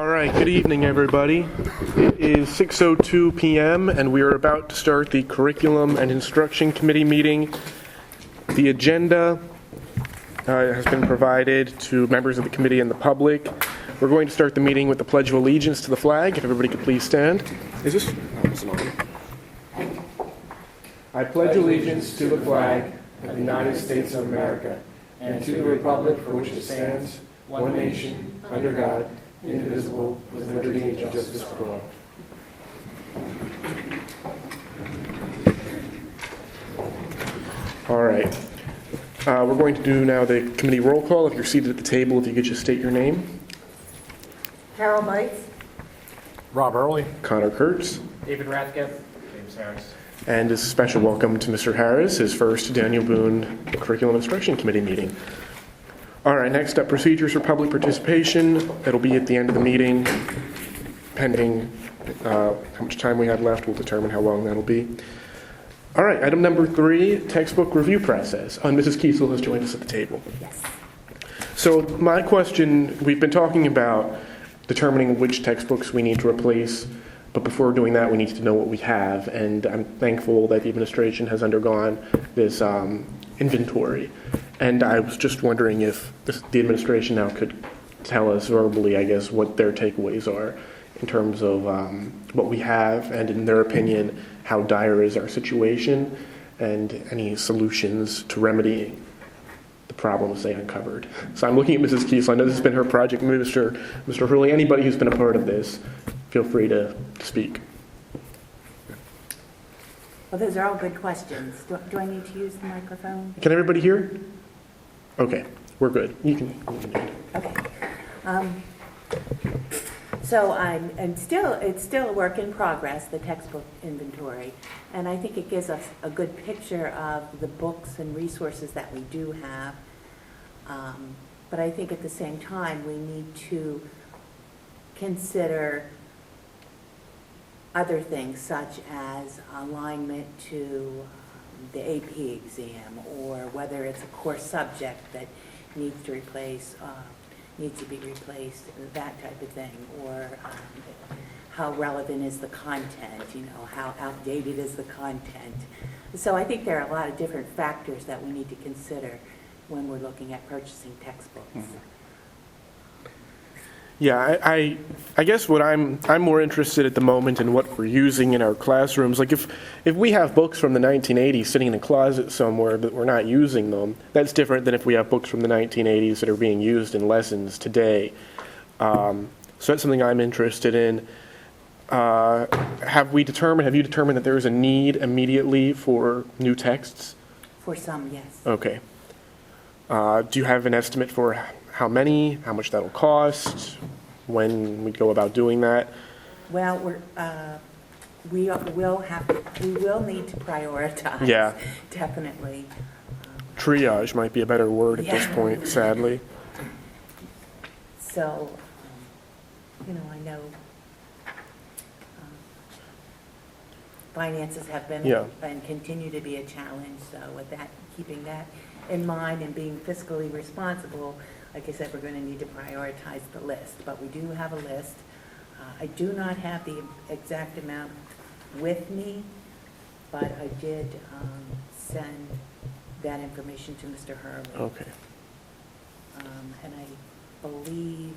All right, good evening, everybody. It is 6:02 p.m., and we are about to start the Curriculum and Instruction Committee meeting. The agenda has been provided to members of the committee and the public. We're going to start the meeting with the Pledge of Allegiance to the flag. If everybody could please stand. Is this? Oh, it's not. I pledge allegiance to the flag of the United States of America and to the republic for which it stands, one nation, under God, indivisible, with liberty and justice for all. All right. We're going to do now the committee roll call. If you're seated at the table, if you could just state your name. Carol Bites. Rob Early. Connor Kurtz. David Rathgeb. James Harris. And a special welcome to Mr. Harris, his first Daniel Boone Curriculum Instruction Committee meeting. All right, next up, procedures for public participation. It'll be at the end of the meeting. Pending how much time we have left, we'll determine how long that'll be. All right, item number 3, textbook review process. Mrs. Kiesel has joined us at the table. Yes. So my question, we've been talking about determining which textbooks we need to replace, but before doing that, we need to know what we have, and I'm thankful that the administration has undergone this inventory. And I was just wondering if the administration now could tell us verbally, I guess, what their takeaways are in terms of what we have, and in their opinion, how dire is our situation, and any solutions to remedying the problems they uncovered. So I'm looking at Mrs. Kiesel. I know this has been her project. Maybe Mr. Hurley, anybody who's been a part of this, feel free to speak. Well, those are all good questions. Do I need to use the microphone? Can everybody hear? Okay, we're good. You can. Okay. So it's still a work in progress, the textbook inventory, and I think it gives us a good picture of the books and resources that we do have. But I think at the same time we need to consider other things such as alignment to the AP exam, or whether it's a core subject that needs to be replaced, that type of thing, or how relevant is the content, how outdated is the content. So I think there are a lot of different factors that we need to consider when we're looking at purchasing textbooks. Mm-hmm. Yeah, I guess what I'm more interested at the moment in what we're using in our classrooms. Like if we have books from the 1980s sitting in a closet somewhere but we're not using them, that's different than if we have books from the 1980s that are being used in lessons today. So that's something I'm interested in. Have you determined that there is a need immediately for new texts? For some, yes. Okay. Do you have an estimate for how many, how much that'll cost, when we go about doing that? Well, we will need to prioritize. Yeah. Definitely. Triage might be a better word at this point, sadly. So, I know finances have been and continue to be a challenge. So with that, keeping that in mind and being fiscally responsible, like I said, we're going to need to prioritize the list. But we do have a list. I do not have the exact amount with me, but I did send that information to Mr. Hurley. Okay. And I believe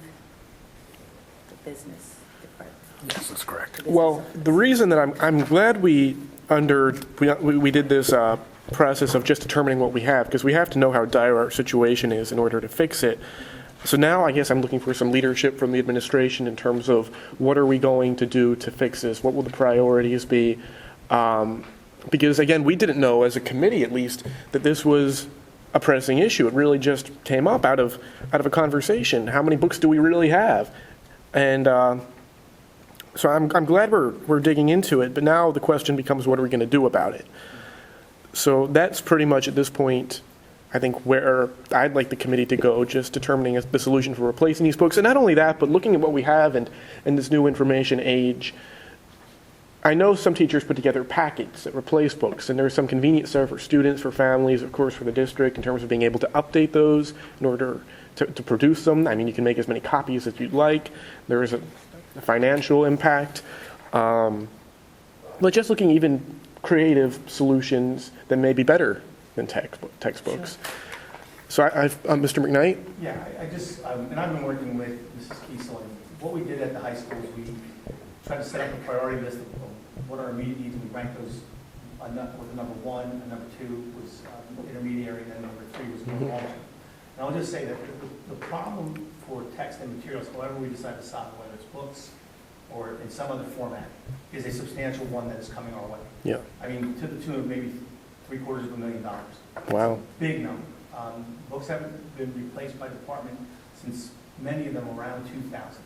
the business department. Yes, that's correct. Well, the reason that I'm glad we did this process of just determining what we have, because we have to know how dire our situation is in order to fix it. So now I guess I'm looking for some leadership from the administration in terms of what are we going to do to fix this? What will the priorities be? Because again, we didn't know as a committee, at least, that this was a pressing issue. It really just came up out of a conversation. How many books do we really have? And so I'm glad we're digging into it. But now the question becomes, what are we going to do about it? So that's pretty much at this point, I think, where I'd like the committee to go, just determining the solution for replacing these books. And not only that, but looking at what we have and in this new information age. I know some teachers put together packets that replace books, and there's some convenience there for students, for families, of course, for the district, in terms of being able to update those in order to produce them. I mean, you can make as many copies as you'd like. There is a financial impact. But just looking even creative solutions that may be better than textbooks. So Mr. McKnight? Yeah, I just, and I've been working with Mrs. Kiesel, and what we did at the high school is we tried to set up a priority list of what are our immediate needs, and we ranked those with number one, and number two was intermediary, and then number three was more long. And I'll just say that the problem for text and materials, however we decide to solve, whether it's books or in some other format, is a substantial one that is coming our way. Yeah. I mean, to the tune of maybe $750,000. Wow. Big number. Books haven't been replaced by department since many of them around 2000.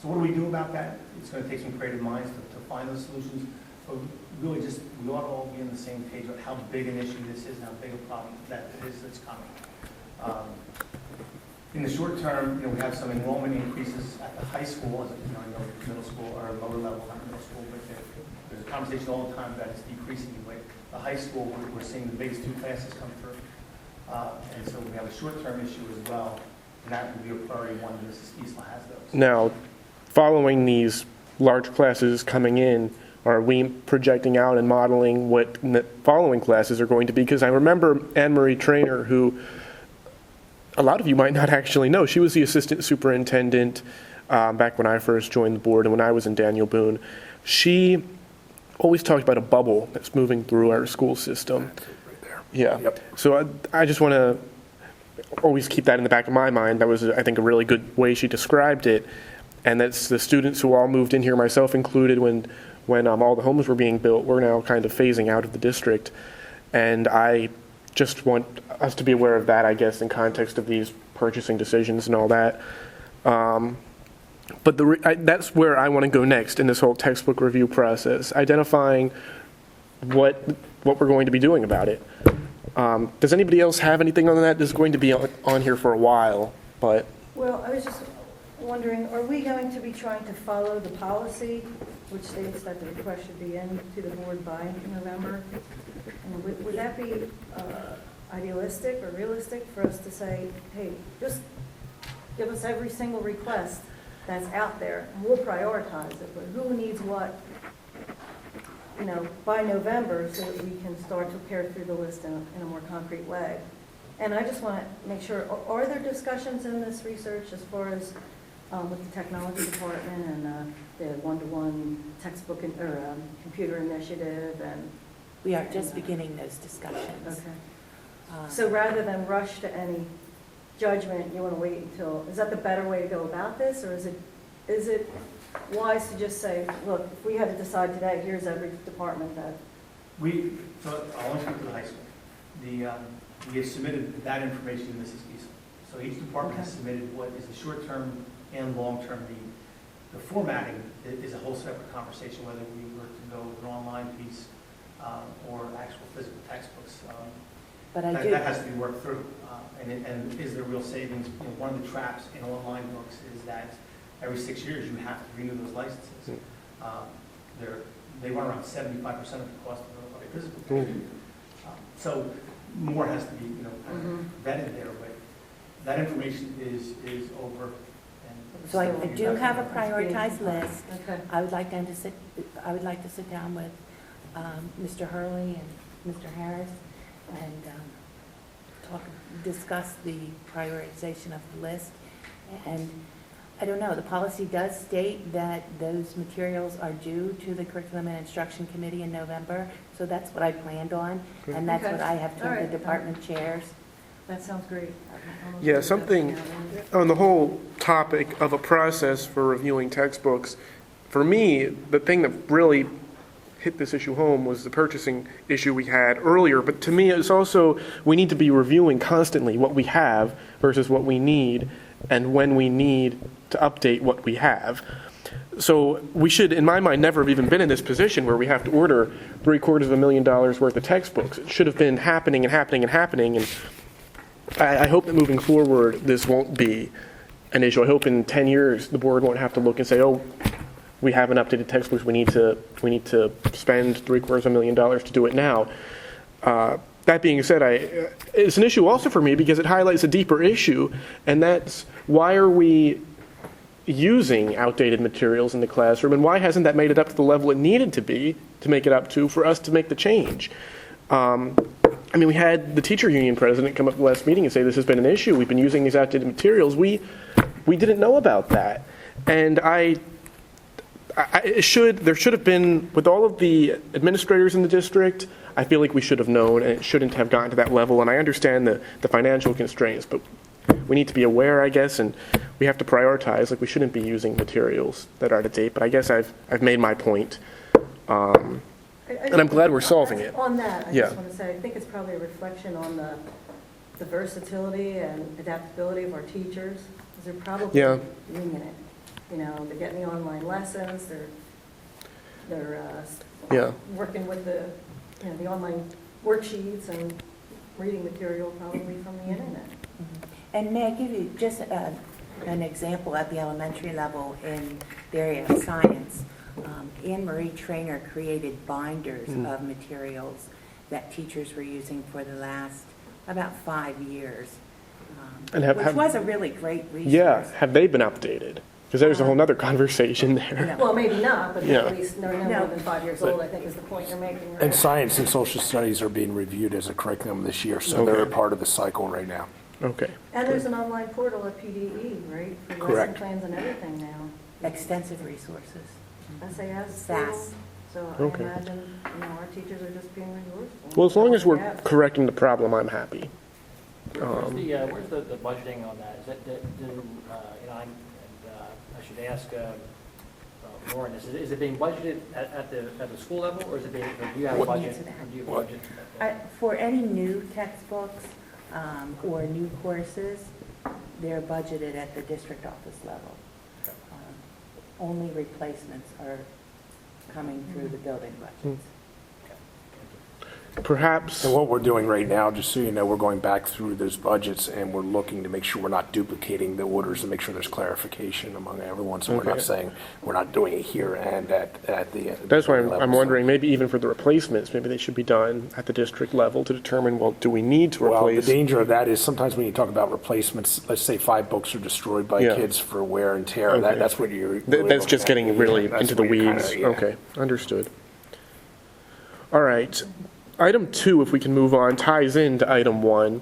So what do we do about that? It's going to take some creative minds to find those solutions. But really just, we ought to all be on the same page about how big an issue this is and how big a problem that it is that's coming. In the short term, we have some enrollment increases at the high school, as I know middle school or lower level, not middle school, but there's a conversation all the time that it's decreasing. But the high school, we're seeing the biggest 2 classes come through. And so we have a short-term issue as well, and that would be a priority one, and Mrs. Kiesel has those. Now, following these large classes coming in, are we projecting out and modeling what the following classes are going to be? Because I remember Anne Marie Trainer, who a lot of you might not actually know. She was the assistant superintendent back when I first joined the board and when I was in Daniel Boone. She always talked about a bubble that's moving through our school system. Yeah. Yep. So I just want to always keep that in the back of my mind. That was, I think, a really good way she described it. And that's the students who all moved in here, myself included, when all the homes were being built, we're now kind of phasing out of the district. And I just want us to be aware of that, I guess, in context of these purchasing decisions and all that. But that's where I want to go next in this whole textbook review process, identifying what we're going to be doing about it. Does anybody else have anything on that? This is going to be on here for a while, but... Well, I was just wondering, are we going to be trying to follow the policy, which states that the request should be in to the board by November? And would that be idealistic or realistic for us to say, hey, just give us every single request that's out there, and we'll prioritize it, but who needs what, by November, so that we can start to pair through the list in a more concrete way. And I just want to make sure, are there discussions in this research as far as with the technology department and the one-to-one textbook or computer initiative? And We are just beginning those discussions. okay. So rather than rush to any judgment, you want to wait until, is that the better way to go about this? Or is it wise to just say, look, if we had to decide today, here's every department that... So I'll only speak to the high school. We have submitted that information to Mrs. Kiesel. So each department has submitted what is the short-term and long-term need. The formatting is a whole separate conversation, whether we were to go with an online piece or actual physical textbooks. But That has to be worked through. And is there real savings? One of the traps in online books is that every 6 years you have to renew those licenses. They run around 75% of the cost of a physical textbook. So more has to be vetted there, but that information is over. So I do have a prioritized list. Okay. I would like to sit down with Mr. Hurley and Mr. Harris and discuss the prioritization of the list. And I don't know, the policy does state that those materials are due to the Curriculum and Instruction Committee in November, so that's what I planned on, and that's what I have All told the right. department chairs. That sounds great. Yeah, something on the whole topic of a process for reviewing textbooks. For me, the thing that really hit this issue home was the purchasing issue we had earlier. But to me, it's also, we need to be reviewing constantly what we have versus what we need and when we need to update what we have. So we should, in my mind, never have even been in this position where we have to order $750,000 worth of textbooks. It should have been happening and happening and happening. And I hope that moving forward, this won't be an issue. I hope in 10 years, the board won't have to look and say, oh, we haven't updated textbooks. We need to spend $750,000 to do it now. that being said, it's an issue also for me because it highlights a deeper issue, and that's why are we using outdated materials in the classroom, and why hasn't that made it up to the level it needed to be to make it up to for us to make the change? I mean, we had the teacher union president come up at the last meeting and say this has been an issue. We've been using these outdated materials. We didn't know about that, and there should have been, with all of the administrators in the district, I feel like we should have known, and it shouldn't have gotten to that level. And I understand the financial constraints, but we need to be aware, I guess, and we have to prioritize. Like, we shouldn't be using materials that are out of date. But I guess I've made my point, and I'm glad we're solving it. On that, I Yeah. just want to say, I think it's probably a reflection on the versatility and adaptability of our teachers, because they're probably Yeah. winging it. You know, they're getting the online lessons, they're Yeah. working with the online worksheets and reading material probably from the internet. And may I give you just an example at the elementary level in the area of science? Anne Marie Trainer created binders of materials that teachers were using for the last about 5 years, And which was a really great resource. Yeah, have they been updated? Because there's a whole nother conversation there. No. Well, maybe not, but Yeah. at least they're no more than 5 years old, I think is the point you're making, right? And science and social studies are being reviewed as a curriculum this year, so they're a part of the cycle right now. Okay. And there's an online portal at PDE, right? For lesson Correct. plans and everything now. Extensive resources. SAS. SAS. So I Okay. imagine, our teachers are just being resourceful. Well, as long as we're Yeah. correcting the problem, I'm happy. Where's the budgeting on that? Is that, I should ask Lauren, is it being budgeted at the school level, or is it being, or do you have a budget? Answer that. Do you have a budget? For any new textbooks or new courses, they're budgeted at the district office level. Only replacements are coming through the building budgets. Perhaps, And what we're doing right now, just so you know, we're going back through those budgets and we're looking to make sure we're not duplicating the orders and make sure there's clarification among everyone. So we're Okay. not saying we're not doing it here and at the. that's why level. I'm wondering, maybe even for the replacements, maybe they should be done at the district level to determine, well, do we need to Well, the replace? danger of that is sometimes when you talk about replacements, let's say 5 books are destroyed by Yeah. kids for wear and tear. Okay. That's what you're. That's just getting really That's into the where you're weeds. kinda- yeah. Okay, understood. All right. Item 2, if we can move on, ties into item 1,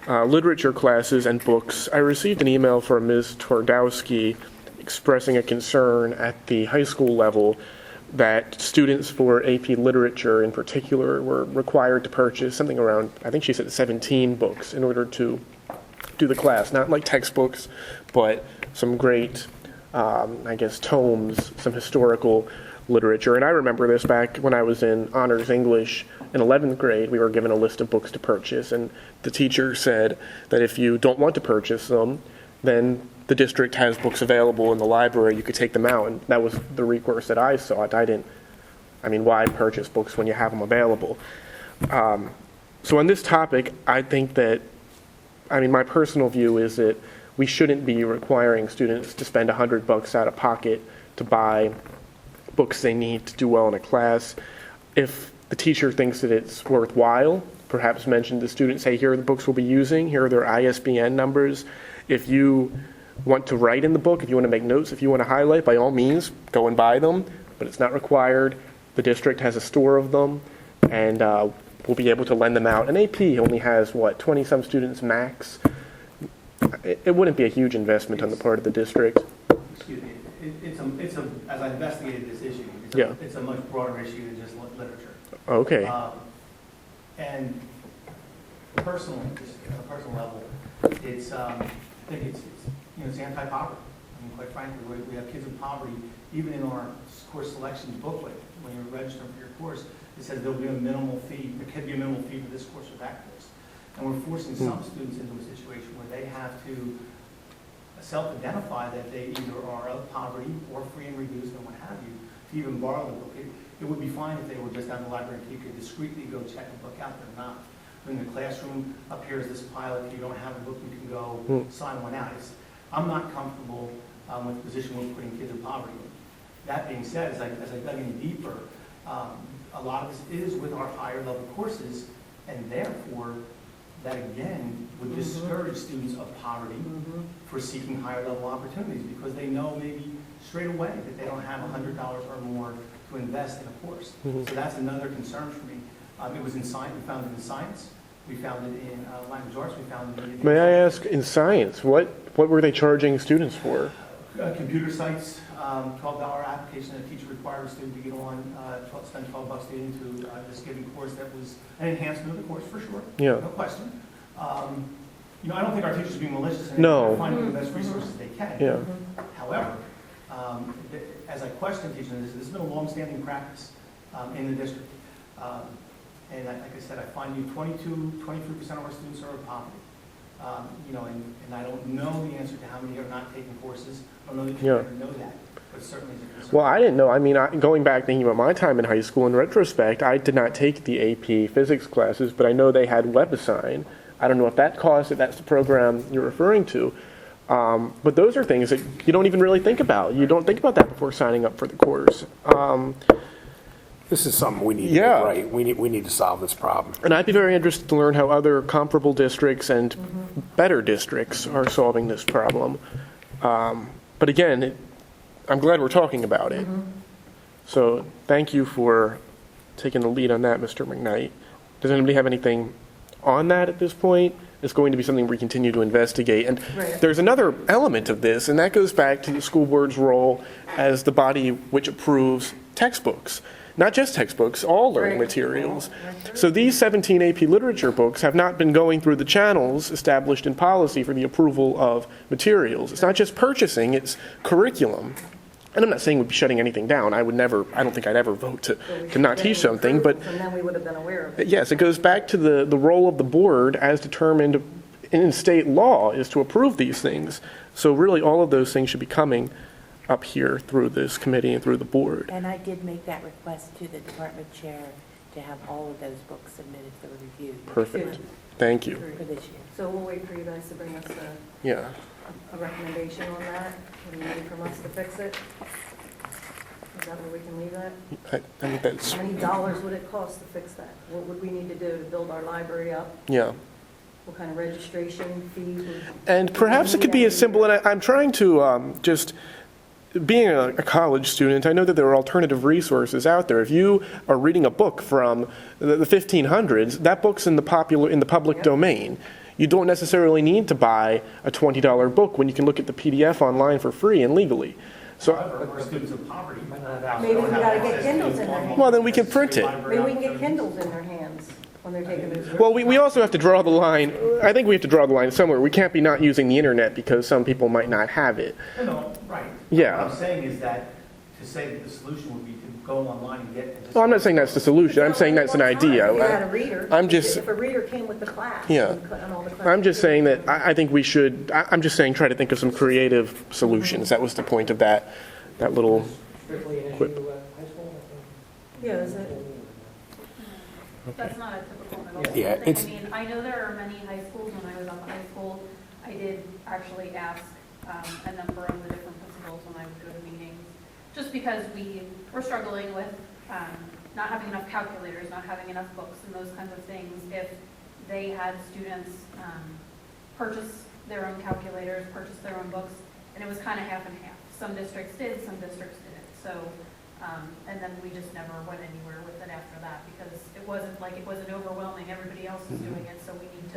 literature classes and books. I received an email from Ms. Twardowski expressing a concern at the high school level that students for AP literature in particular were required to purchase something around, I think she said 17 books in order to do the class. Not like textbooks, but some great, I guess, tomes, some historical literature. And I remember this back when I was in honors English in 11th grade. We were given a list of books to purchase, and the teacher said that if you don't want to purchase them, then the district has books available in the library. You could take them out, and that was the recourse that I sought. Why purchase books when you have them available? So on this topic, I think that, my personal view is that we shouldn't be requiring students to spend $100 out of pocket to buy books they need to do well in a class. If the teacher thinks that it's worthwhile, perhaps mention to the students, hey, here are the books we'll be using, here are their ISBN numbers. If you want to write in the book, if you want to make notes, if you want to highlight, by all means, go and buy them, but it's not required. The district has a store of them, and we'll be able to lend them out. And AP only has, 20-some students max. It wouldn't be a huge investment on the part of the district. Excuse me, as I investigated this issue, Yeah. it's a much broader issue than just literature. Okay. And personally, just on a personal level, it's, I think it's anti-poverty. Quite frankly, we have kids in poverty, even in our course selections booklet, when you're registering for your course, it says there'll be a minimal fee, there could be a minimal fee for this course or that course. And we're forcing some students into a situation where they have to self-identify that they either are of poverty or free and reduced and what have you, to even borrow the book. It would be fine if they were just down the library and you could discreetly go check a book out. They're not. In the classroom, up here is this pile. If you don't have a book, you can go sign one out. I'm not comfortable with the position we're putting kids in poverty in. That being said, as I dug in deeper, a lot of this is with our higher level courses And therefore, that again would discourage students of poverty for seeking higher level opportunities, because they know maybe straight away that they don't have $100 or more to invest in a course. So that's another concern for me. It was in science, we found it in science, we found it in language arts, we found it in... May I ask, in science, what were they charging students for? Computer sites, $12 application that a teacher required a student to get on, spend $12 to get into this given course that was an enhancement of the course, for sure. Yeah. No question. You know, I don't think our teachers are being malicious in No. finding the best resources they can. Yeah. However, as I question teaching, this has been a long-standing practice in the district. And like I said, I find 23% of our students are in poverty. You know, and I don't know the answer to how many are not taking courses. I don't know that you Yeah. ever know that, but certainly it's a concern. Well, I didn't know. I mean, going back thinking about my time in high school, in retrospect, I did not take the AP physics classes, but I know they had WebAssign. I don't know if that cost, if that's the program you're referring to. But those are things that you don't even really think about. You don't think about that before signing up for the course. This is something we need to Yeah. get right. We need to solve this problem. And I'd be very interested to learn how other comparable districts and better districts are solving this problem. But again, I'm glad we're talking about it. So thank you for taking the lead on that, Mr. McKnight. Does anybody have anything on that at this point? It's going to be something we continue to investigate. And Right. there's another element of this, and that goes back to the school board's role as the body which approves textbooks. Not just textbooks, all learning Right. materials. So these 17 AP literature books have not been going through the channels established in policy for the approval of materials. It's not just purchasing, it's curriculum. And I'm not saying we'd be shutting anything down. I don't think I'd ever vote to not teach something, but And then we would have been aware of it. yes, it goes back to the role of the board as determined in state law is to approve these things. So really, all of those things should be coming up here through this committee and through the board. And I did make that request to the department chair to have all of those books submitted for review. Perfect. Thank you. For this year. So we'll wait for you guys to bring us Yeah. a recommendation on that. What do you need from us to fix it? Is that where we can leave that? I think that's, How many dollars would it cost to fix that? What would we need to do to build our library up? yeah. What kind of registration fees? And perhaps it could be as simple, and I'm trying to just, being a college student, I know that there are alternative resources out there. If you are reading a book from the 1500s, that book's in the public domain. You don't necessarily need to buy a $20 book when you can look at the PDF online for free and legally. So, However, we're students of poverty. Maybe we gotta get Kindles in their hands. well, then we can print it. Maybe we can get Kindles in their hands when they're taking those. Well, we also have to draw the line. I think we have to draw the line somewhere. We can't be not using the internet because some people might not have it. No, right. Yeah. What I'm saying is that to say that the solution would be to go online and get... Well, I'm not saying that's the solution. I'm saying that's an idea. If you had a reader. I'm just- If a reader came with the class. Yeah. and all the classes. I'm just saying that I think we should, I'm just saying try to think of some creative solutions. That was the point of that little, Strictly an issue Quick. at high school, I think. Yeah, is it? That's not a typical middle school Yeah, thing. it's- I mean, I know there are many high schools. When I was at the high school, I did actually ask a number of the different principals when I would go to meetings, just because we were struggling with not having enough calculators, not having enough books, and those kinds of things. If they had students purchase their own calculators, purchase their own books, and it was kind of half and half. Some districts did, some districts didn't. So, and then we just never went anywhere with it after that because it wasn't overwhelming. Everybody else is doing it, so we need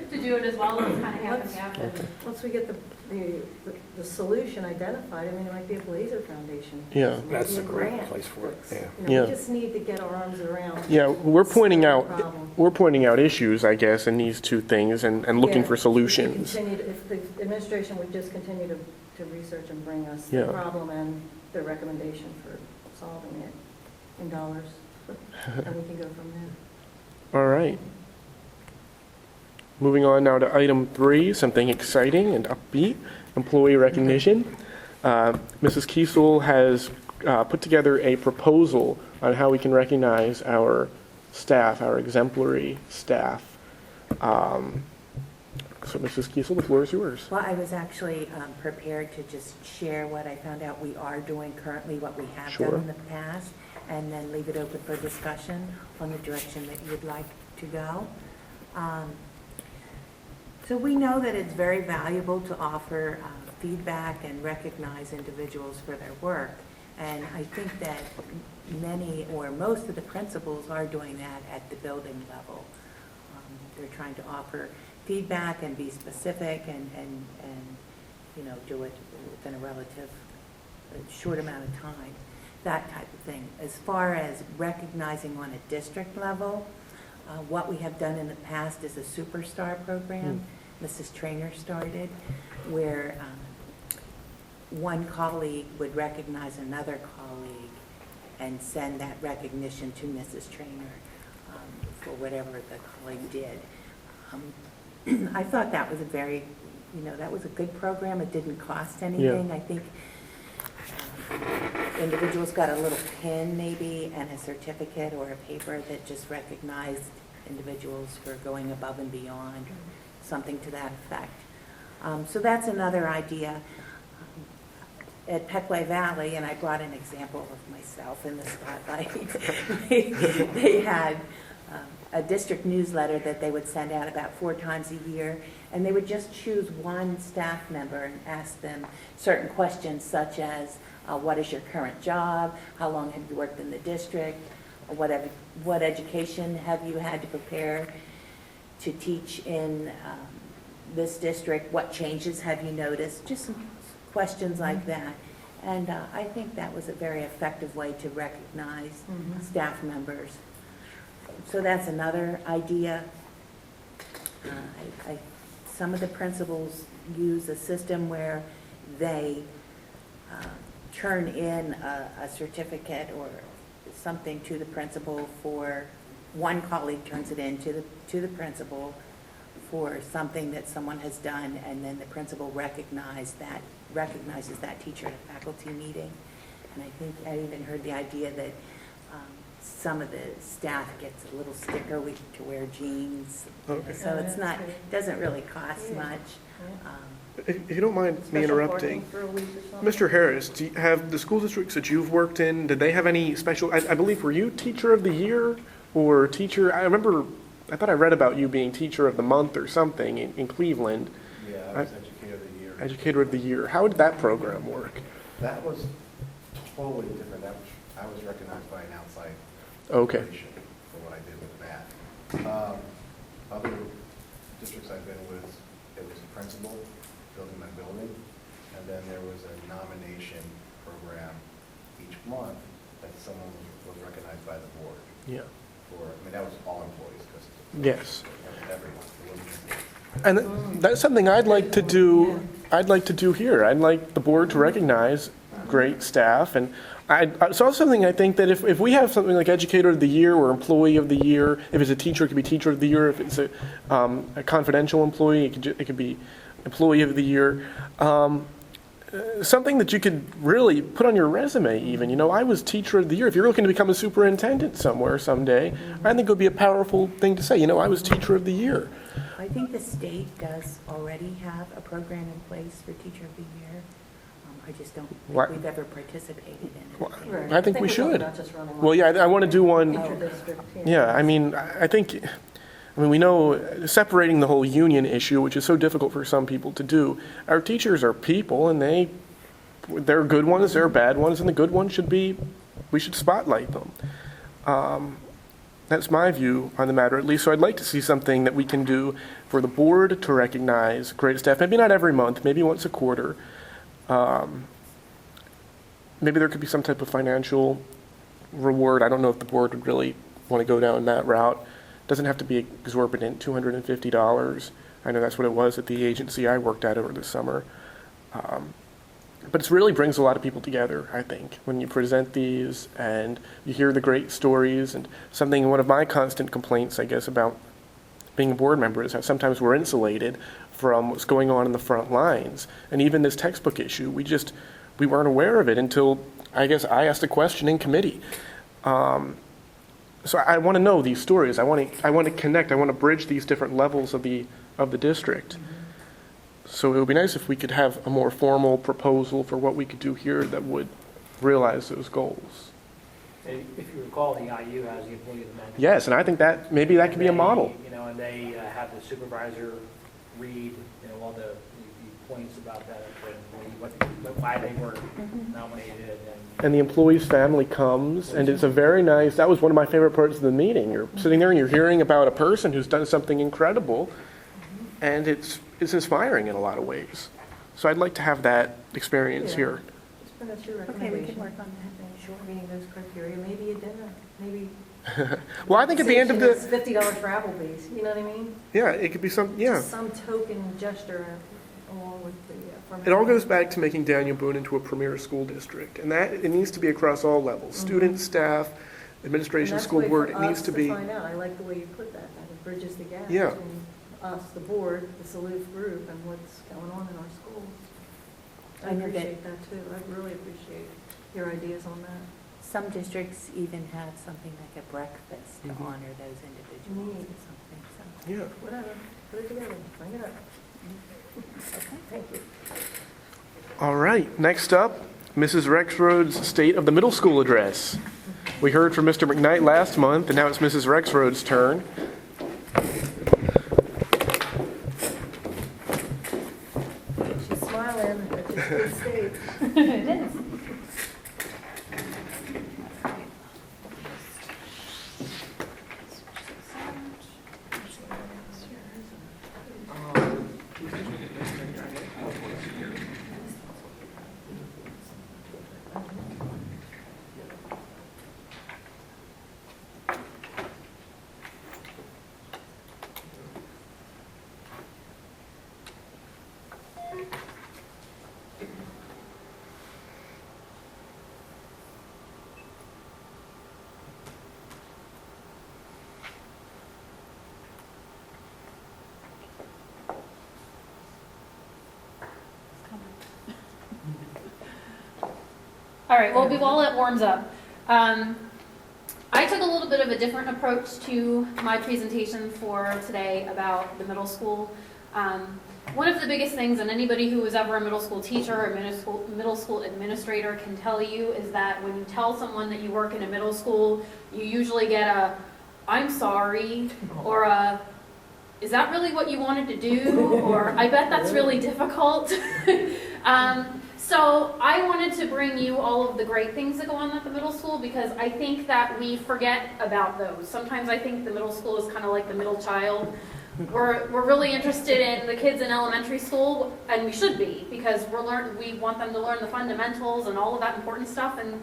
to do it as well. It was kind of half and half. And Once we get the solution identified, I mean, it might be a Blazer Foundation. yeah. Maybe That's a great grant place for it, that's- yeah. you know, Yeah. We just need to get our arms around. Yeah, we're pointing Problem. out issues, I guess, in these two things and looking Yeah, for if we solutions. continue to- If the administration would just continue to research and bring us Yeah. the problem and the recommendation for solving it in dollars, and we can go from there. All right. Moving on now to item 3, something exciting and upbeat, employee recognition. Mrs. Kiesel has put together a proposal on how we can recognize our staff, our exemplary staff. So Mrs. Kiesel, the floor is yours. Well, I was actually prepared to just share what I found out we are doing currently, what we have Sure. done in the past, and then leave it open for discussion on the direction that you'd like to go. So we know that it's very valuable to offer feedback and recognize individuals for their work. And I think that many or most of the principals are doing that at the building level. They're trying to offer feedback and be specific and do it within a relative short amount of time, that type of thing. As far as recognizing on a district level, what we have done in the past is a superstar program. Mrs. Trainer started, where one colleague would recognize another colleague and send that recognition to Mrs. Trainer for whatever the colleague did. I thought that was that was a good program. It didn't cost anything. I think individuals got a little pin maybe and a certificate or a paper that just recognized individuals for going above and beyond, something to that effect. So that's another idea. At Pequay Valley, and I brought an example of myself in the spotlight, they had a district newsletter that they would send out about 4 times a year, and they would just choose one staff member and ask them certain questions such as, what is your current job? How long have you worked in the district? What education have you had to prepare to teach in this district? What changes have you noticed? Just some questions like that. And I think that was a very effective way to recognize staff members. So that's another idea. Some of the principals use a system where they turn in a certificate or something to the principal for, one colleague turns it in to the principal for something that someone has done, and then the principal recognizes that teacher at a faculty meeting. And I think I even heard the idea that some of the staff gets a little sticker to wear jeans. Okay. So it's not, doesn't really cost much. If you don't mind me Special interrupting, parking for a week or something? Mr. Harris, have the school districts that you've worked in, did they have any special, I believe, were you teacher of the year or teacher, I thought I read about you being teacher of the month or something in Cleveland. Yeah, I was educator of the year. Educator of the year. How did that program work? That was totally different. I was recognized by an outside Okay. organization for what I did with math. Other districts I've been with, it was a principal building my building, and then there was a nomination program each month that someone was recognized by the board Yeah. for. I mean, that was all employees because Yes. everyone. It wasn't And that's something I'd like to do. I'd like to do here. I'd like the board to recognize great staff, and it's also something I think that if we have something like Educator of the Year or Employee of the Year, if it's a teacher, it could be Teacher of the Year. If it's a confidential employee, it could be Employee of the Year. Something that you could really put on your resume even. You know, I was Teacher of the Year. If you're looking to become a superintendent somewhere someday, I think it would be a powerful thing to say. You know, I was Teacher of the Year. I think the state does already have a program in place for Teacher of the Year. I just don't What? think we've ever participated in it. Well, Right. I think we we're talking should. about just running Well, yeah, I want to do one. Inter-district, Yeah, I mean, I think, we know separating the whole union issue, which is so difficult for some people to do. Our teachers are people, and there are good ones, there are bad ones, and the good ones we should spotlight them. That's my view on the matter, at least. So I'd like to see something that we can do for the board to recognize great staff. Maybe not every month, maybe once a quarter. Maybe there could be some type of financial reward. I don't know if the board would really want to go down that route. Doesn't have to be exorbitant, $250. I know that's what it was at the agency I worked at over the summer. But it really brings a lot of people together, I think, when you present these and you hear the great stories. And one of my constant complaints, I guess, about being a board member is how sometimes we're insulated from what's going on in the front lines. And even this textbook issue, we weren't aware of it until, I guess, I asked a question in committee. So I want to know these stories. I want to connect. I want to bridge these different levels of the district. So it would be nice if we could have a more formal proposal for what we could do here that would realize those goals. If you recall, the IU has the employee of the management. Yes, and I think that, maybe that could be a model. You know, and they have the supervisor read, you know, all the points about that employee, why they were nominated. And the employee's family comes, and it's a very nice, that was one of my favorite parts of the meeting. You're sitting there and you're hearing about a person who's done something incredible, and it's inspiring in a lot of ways. So I'd like to have that experience Yeah. here. That's your Okay, we recommendation. can work on that, then, sure, meeting those criteria, maybe a dinner, maybe. Well, I think at the end of the, $50 travel fees, you know what I mean? yeah, it could be some, yeah. Just some token gesture along with the. It all goes back to making Daniel Boone into a premier school district, and that, it needs to be across all levels, students, staff, administration, school board, it needs to be. Find out, I like the way you put that, it bridges the gap Yeah. between us, the board, the Salute group, and what's going on in our schools. I I know that- appreciate that too, I really appreciate your ideas on that. Some districts even have something like a breakfast to Mhm. honor those individuals or something, so. Yeah. Whatever, put it together, bring it up. Okay, thank you. All right, next up, Mrs. Rexroad's State of the Middle School Address. We heard from Mr. McKnight last month, and now it's Mrs. Rexroad's turn. She's smiling, that's just good state. It is. All right, well, while it warms up, I took a little bit of a different approach to my presentation for today about the middle school. One of the biggest things, and anybody who was ever a middle school teacher or middle school administrator can tell you, is that when you tell someone that you work in a middle school, you usually get a, "I'm sorry," or a, "Is that really what you wanted to do?" Or, "I bet that's really difficult." So I wanted to bring you all of the great things that go on at the middle school, because I think that we forget about those. Sometimes I think the middle school is kind of like the middle child. We're really interested in the kids in elementary school, and we should be, because we want them to learn the fundamentals and all of that important stuff, and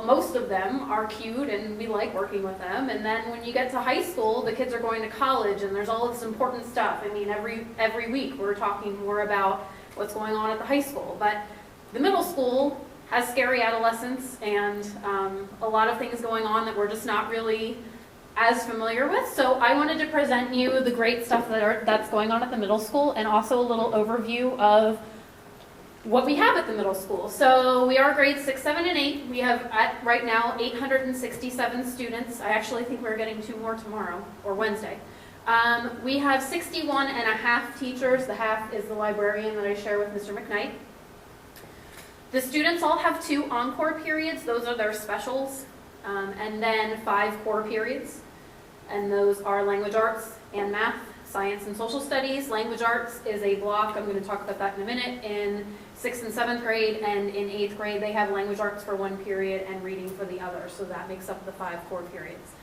most of them are cute and we like working with them. And then when you get to high school, the kids are going to college and there's all this important stuff. I mean, every week we're talking more about what's going on at the high school. But the middle school has scary adolescents and a lot of things going on that we're just not really as familiar with. So I wanted to present you the great stuff that's going on at the middle school, and also a little overview of what we have at the middle school. So we are grades 6, 7, and 8. We have right now 867 students. I actually think we're getting 2 more tomorrow or Wednesday. We have 61 and a half teachers. The half is the librarian that I share with Mr. McKnight. The students all have 2 encore periods. Those are their specials. And then 5 core periods. And those are language arts and math, science and social studies. Language arts is a block, I'm going to talk about that in a minute, in 6th and 7th grade, and in 8th grade they have language arts for 1 period and reading for the other, so that makes up the 5 core periods.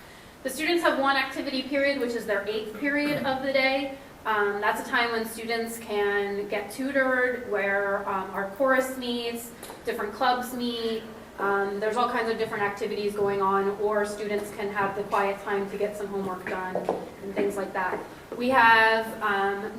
The students have 1 activity period, which is their 8th period of the day. That's a time when students can get tutored, where our chorus meets, different clubs meet. There's all kinds of different activities going on, or students can have the quiet time to get some homework done and things like that. We have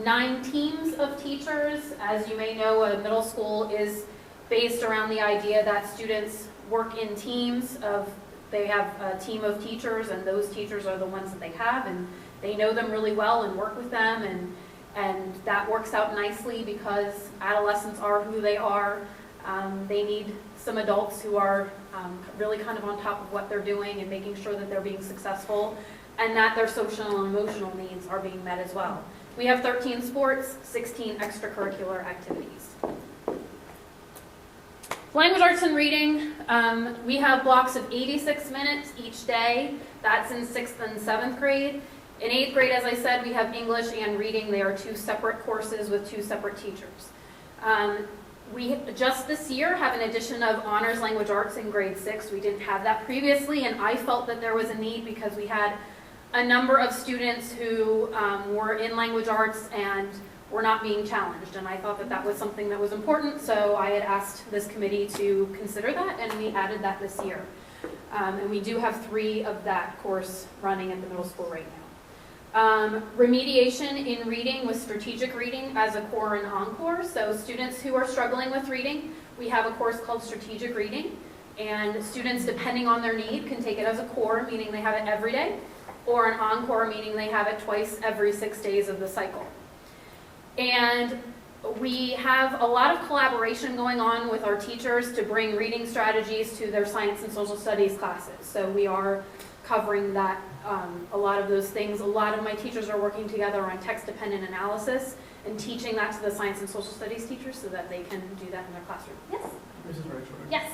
9 teams of teachers. As you may know, a middle school is based around the idea that students work in teams of, they have a team of teachers, and those teachers are the ones that they have, and they know them really well and work with them, and that works out nicely because adolescents are who they are. They need some adults who are really kind of on top of what they're doing and making sure that they're being successful, and that their social and emotional needs are being met as well. We have 13 sports, 16 extracurricular activities. Language arts and reading, we have blocks of 86 minutes each day. That's in 6th and 7th grade. In 8th grade, as I said, we have English and reading. They are 2 separate courses with 2 separate teachers. We just this year have an addition of honors language arts in grade 6. We didn't have that previously, and I felt that there was a need because we had a number of students who were in language arts and were not being challenged, and I thought that that was something that was important, so I had asked this committee to consider that, and we added that this year. And we do have 3 of that course running at the middle school right now. Remediation in reading with strategic reading as a core and encore. So students who are struggling with reading, we have a course called strategic reading, and students, depending on their need, can take it as a core, meaning they have it every day, or an encore, meaning they have it twice every 6 days of the cycle. And we have a lot of collaboration going on with our teachers to bring reading strategies to their science and social studies classes. So we are covering that, a lot of those things. A lot of my teachers are working together on text-dependent analysis and teaching that to the science and social studies teachers so that they can do that in their classroom. Yes? Mrs. Rachel? Yes.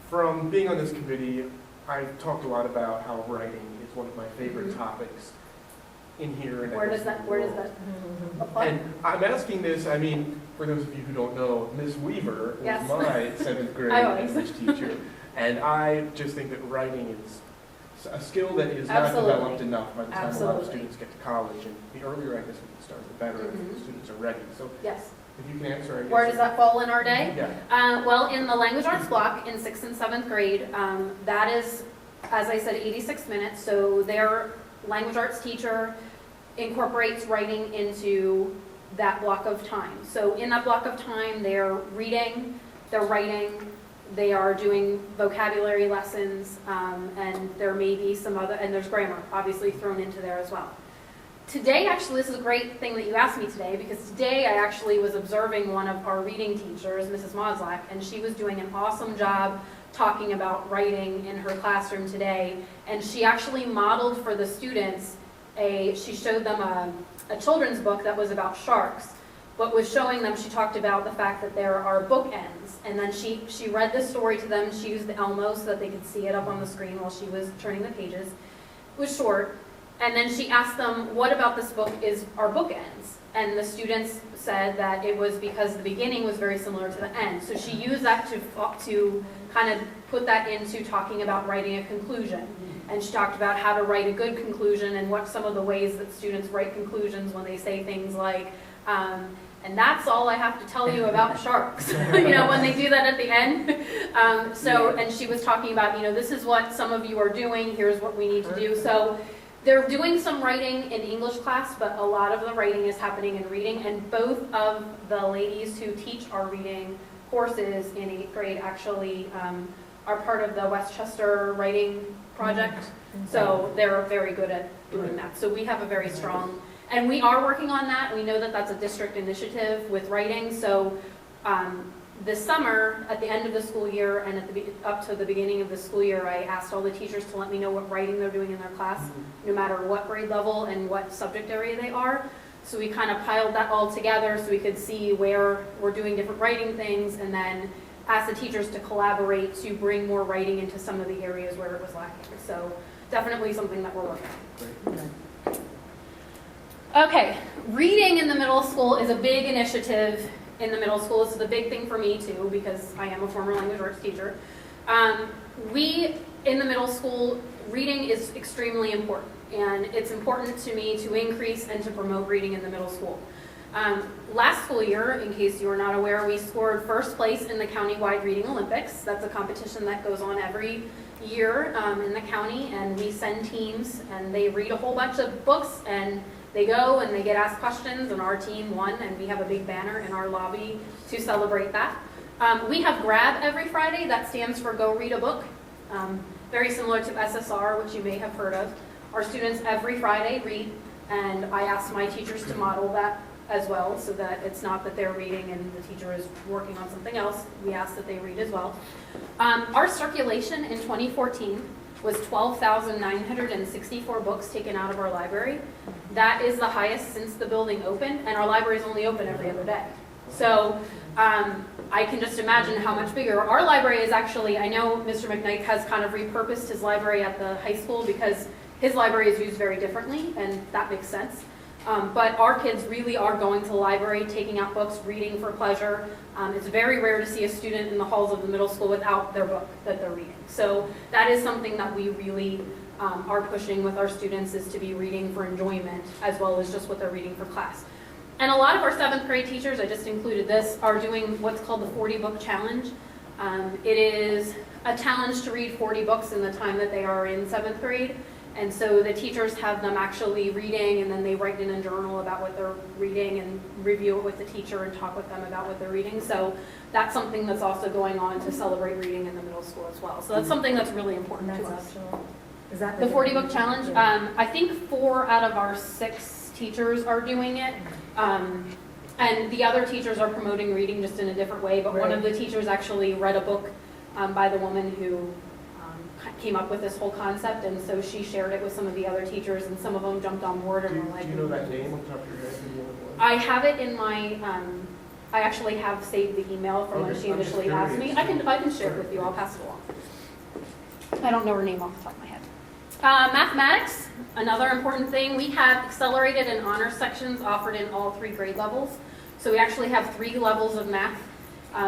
From being on this committee, I've talked a lot about how writing is one of my favorite topics in here. And Where does that apply? And I'm asking this, I mean, for those of you who don't know, Ms. Weaver was Yes. my 7th grade I always. English teacher. And I just think that writing is a skill that is not Absolutely. developed enough by the time a lot of Absolutely. students get to college. And the earlier, I guess, we can start, the better, if Mhm. the students are ready. So Yes. if you can answer, I guess. Where does that fall in our day? Yeah. Well, in the language arts block in 6th and 7th grade, that is, as I said, 86 minutes. So their language arts teacher incorporates writing into that block of time. So in that block of time, they're reading, they're writing, they are doing vocabulary lessons, and there may be some other, and there's grammar obviously thrown into there as well. Today, actually, this is a great thing that you asked me today, because today I actually was observing one of our reading teachers, Mrs. Moslak, and she was doing an awesome job talking about writing in her classroom today. And she actually modeled for the students she showed them a children's book that was about sharks. But was showing them, she talked about the fact that there are bookends. And then she read the story to them. She used the Elmo so that they could see it up on the screen while she was turning the pages. It was short. And then she asked them, what about this book are bookends? And the students said that it was because the beginning was very similar to the end. So she used that to kind of put that into talking about writing a conclusion. And she talked about how to write a good conclusion and what some of the ways that students write conclusions when they say things like, and that's all I have to tell you about sharks, when they do that at the end. And she was talking about, this is what some of you are doing, here's what we need to do. So they're doing some writing in English class, but a lot of the writing is happening in reading, and both of the ladies who teach our reading courses in 8th grade actually are part of the Westchester Writing Project, so they're very good at doing that. So we have a very strong, and we are working on that. We know that that's a district initiative with writing, so this summer, at the end of the school year and up to the beginning of the school year, I asked all the teachers to let me know what writing they're doing in their class, no matter what grade level and what subject area they are. So we kind of piled that all together so we could see where we're doing different writing things, and then ask the teachers to collaborate to bring more writing into some of the areas where it was lacking. So definitely something that we're working on. Okay, reading in the middle school is a big initiative in the middle school. This is a big thing for me too, because I am a former language arts teacher. We, in the middle school, reading is extremely important, and it's important to me to increase and to promote reading in the middle school. Last school year, in case you are not aware, we scored first place in the countywide Reading Olympics. That's a competition that goes on every year in the county, and we send teams and they read a whole bunch of books, and they go and they get asked questions, and our team won, and we have a big banner in our lobby to celebrate that. We have GRAB every Friday. That stands for Go Read a Book, very similar to SSR, which you may have heard of. Our students every Friday read, and I asked my teachers to model that as well, so that it's not that they're reading and the teacher is working on something else. We ask that they read as well. Our circulation in 2014 was 12,964 books taken out of our library. That is the highest since the building opened, and our library is only open every other day. So I can just imagine how much bigger. Our library is actually, I know Mr. McKnight has kind of repurposed his library at the high school because his library is used very differently, and that makes sense. But our kids really are going to the library, taking out books, reading for pleasure. It's very rare to see a student in the halls of the middle school without their book that they're reading. So that is something that we really are pushing with our students, is to be reading for enjoyment as well as just what they're reading for class. And a lot of our 7th grade teachers, I just included this, are doing what's called the 40-book challenge. It is a challenge to read 40 books in the time that they are in 7th grade. And so the teachers have them actually reading, and then they write in a journal about what they're reading and review it with the teacher and talk with them about what they're reading. So that's something that's also going on to celebrate reading in the middle school as well. So that's something that's really important And to that's us. optional. Is that The 40-book challenge, I think 4 out of our 6 teachers are doing it. And the other teachers are promoting reading just in a different way. But one of the teachers actually read a book by the woman who came up with this whole concept, and so she shared it with some of the other teachers, and some of them jumped on board and were like, Do you know that name on top of your head? I have it in my, I actually have saved the email from when Okay, she I'm just initially asked me. curious. I can share it with you, I'll pass it along. I don't know her name off the top of my head. Mathematics, another important thing. We have accelerated and honor sections offered in all 3 grade levels. So we actually have 3 levels of math,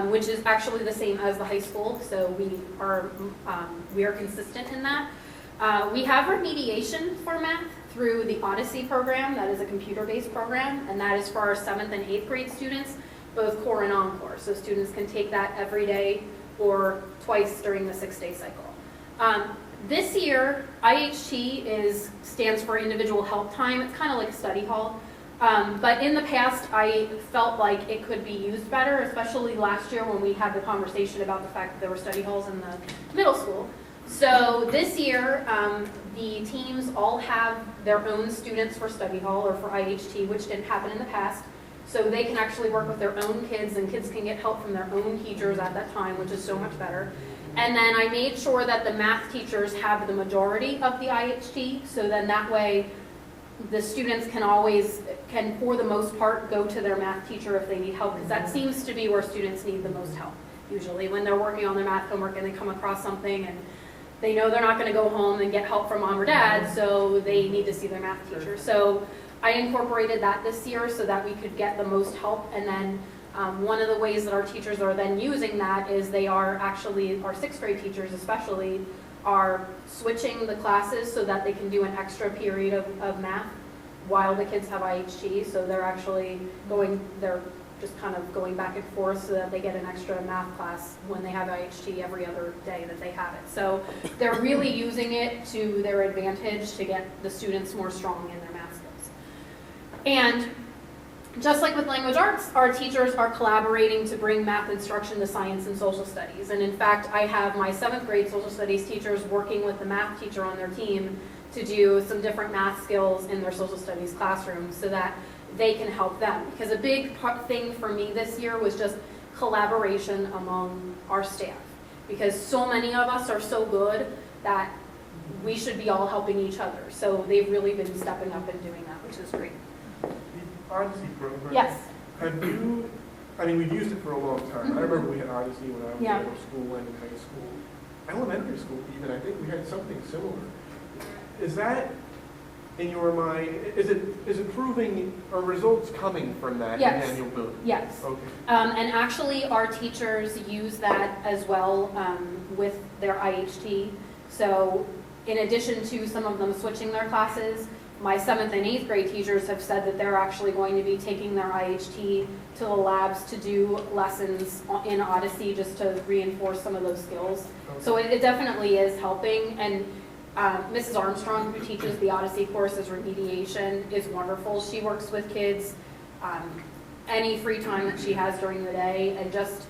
which is actually the same as the high school. So we are consistent in that. We have remediation for math through the Odyssey program. That is a computer-based program, and that is for our 7th and 8th grade students, both core and encore. So students can take that every day or twice during the 6-day cycle. This year, IHT stands for Individual Help Time. It's kind of like a study hall. But in the past, I felt like it could be used better, especially last year when we had the conversation about the fact that there were study halls in the middle school. So this year, the teams all have their own students for study hall or for IHT, which didn't happen in the past. So they can actually work with their own kids, and kids can get help from their own teachers at that time, which is so much better. And then I made sure that the math teachers have the majority of the IHT, so then that way the students can for the most part go to their math teacher if they need help, because that seems to be where students need the most help. Usually when they're working on their math homework and they come across something and they know they're not going to go home and get help from mom or dad, so they need to see their math teacher. So I incorporated that this year so that we could get the most help. And then one of the ways that our teachers are then using that is they are actually, our 6th grade teachers especially, are switching the classes so that they can do an extra period of math while the kids have IHT. So they're actually they're just kind of going back and forth so that they get an extra math class when they have IHT every other day that they have it. So they're really using it to their advantage to get the students more strong in their math skills. And just like with language arts, our teachers are collaborating to bring math instruction to science and social studies. And in fact, I have my 7th grade social studies teachers working with the math teacher on their team to do some different math skills in their social studies classroom so that they can help them. Because a big thing for me this year was just collaboration among our staff. Because so many of us are so good that we should be all helping each other. So they've really been stepping up and doing that, which is great. The Odyssey program. Yes. Have you, I mean, we've used it for a long time. I remember we had Odyssey when I was Yeah. in middle school and in high school. Elementary school even, I think we had something similar. Is that, in your mind, is it proving, are results coming from that Yes. in Daniel Boone? Yes. Okay. And actually, our teachers use that as well with their IHT. So in addition to some of them switching their classes, my 7th and 8th grade teachers have said that they're actually going to be taking their IHT to the labs to do lessons in Odyssey just to reinforce some of those skills. So it definitely is helping. And Mrs. Armstrong, who teaches the Odyssey course as remediation, is wonderful. She works with kids any free time that she has during the day, and just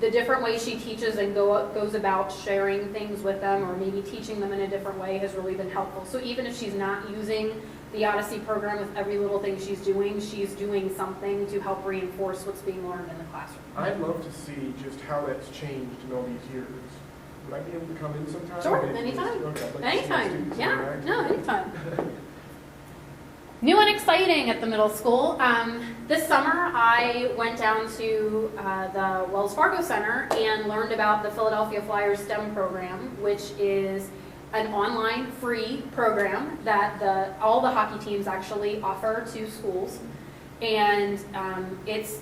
the different ways she teaches and goes about sharing things with them or maybe teaching them in a different way has really been helpful. So even if she's not using the Odyssey program with every little thing she's doing something to help reinforce what's being learned in the classroom. I'd love to see just how that's changed in all these years. Would I be able to come in sometime? Sure, Maybe anytime. Okay, I'd like to see my Anytime, students yeah, interact. no, anytime. New and exciting at the middle school. This summer, I went down to the Wells Fargo Center and learned about the Philadelphia Flyers STEM program, which is an online free program that all the hockey teams actually offer to schools. And it's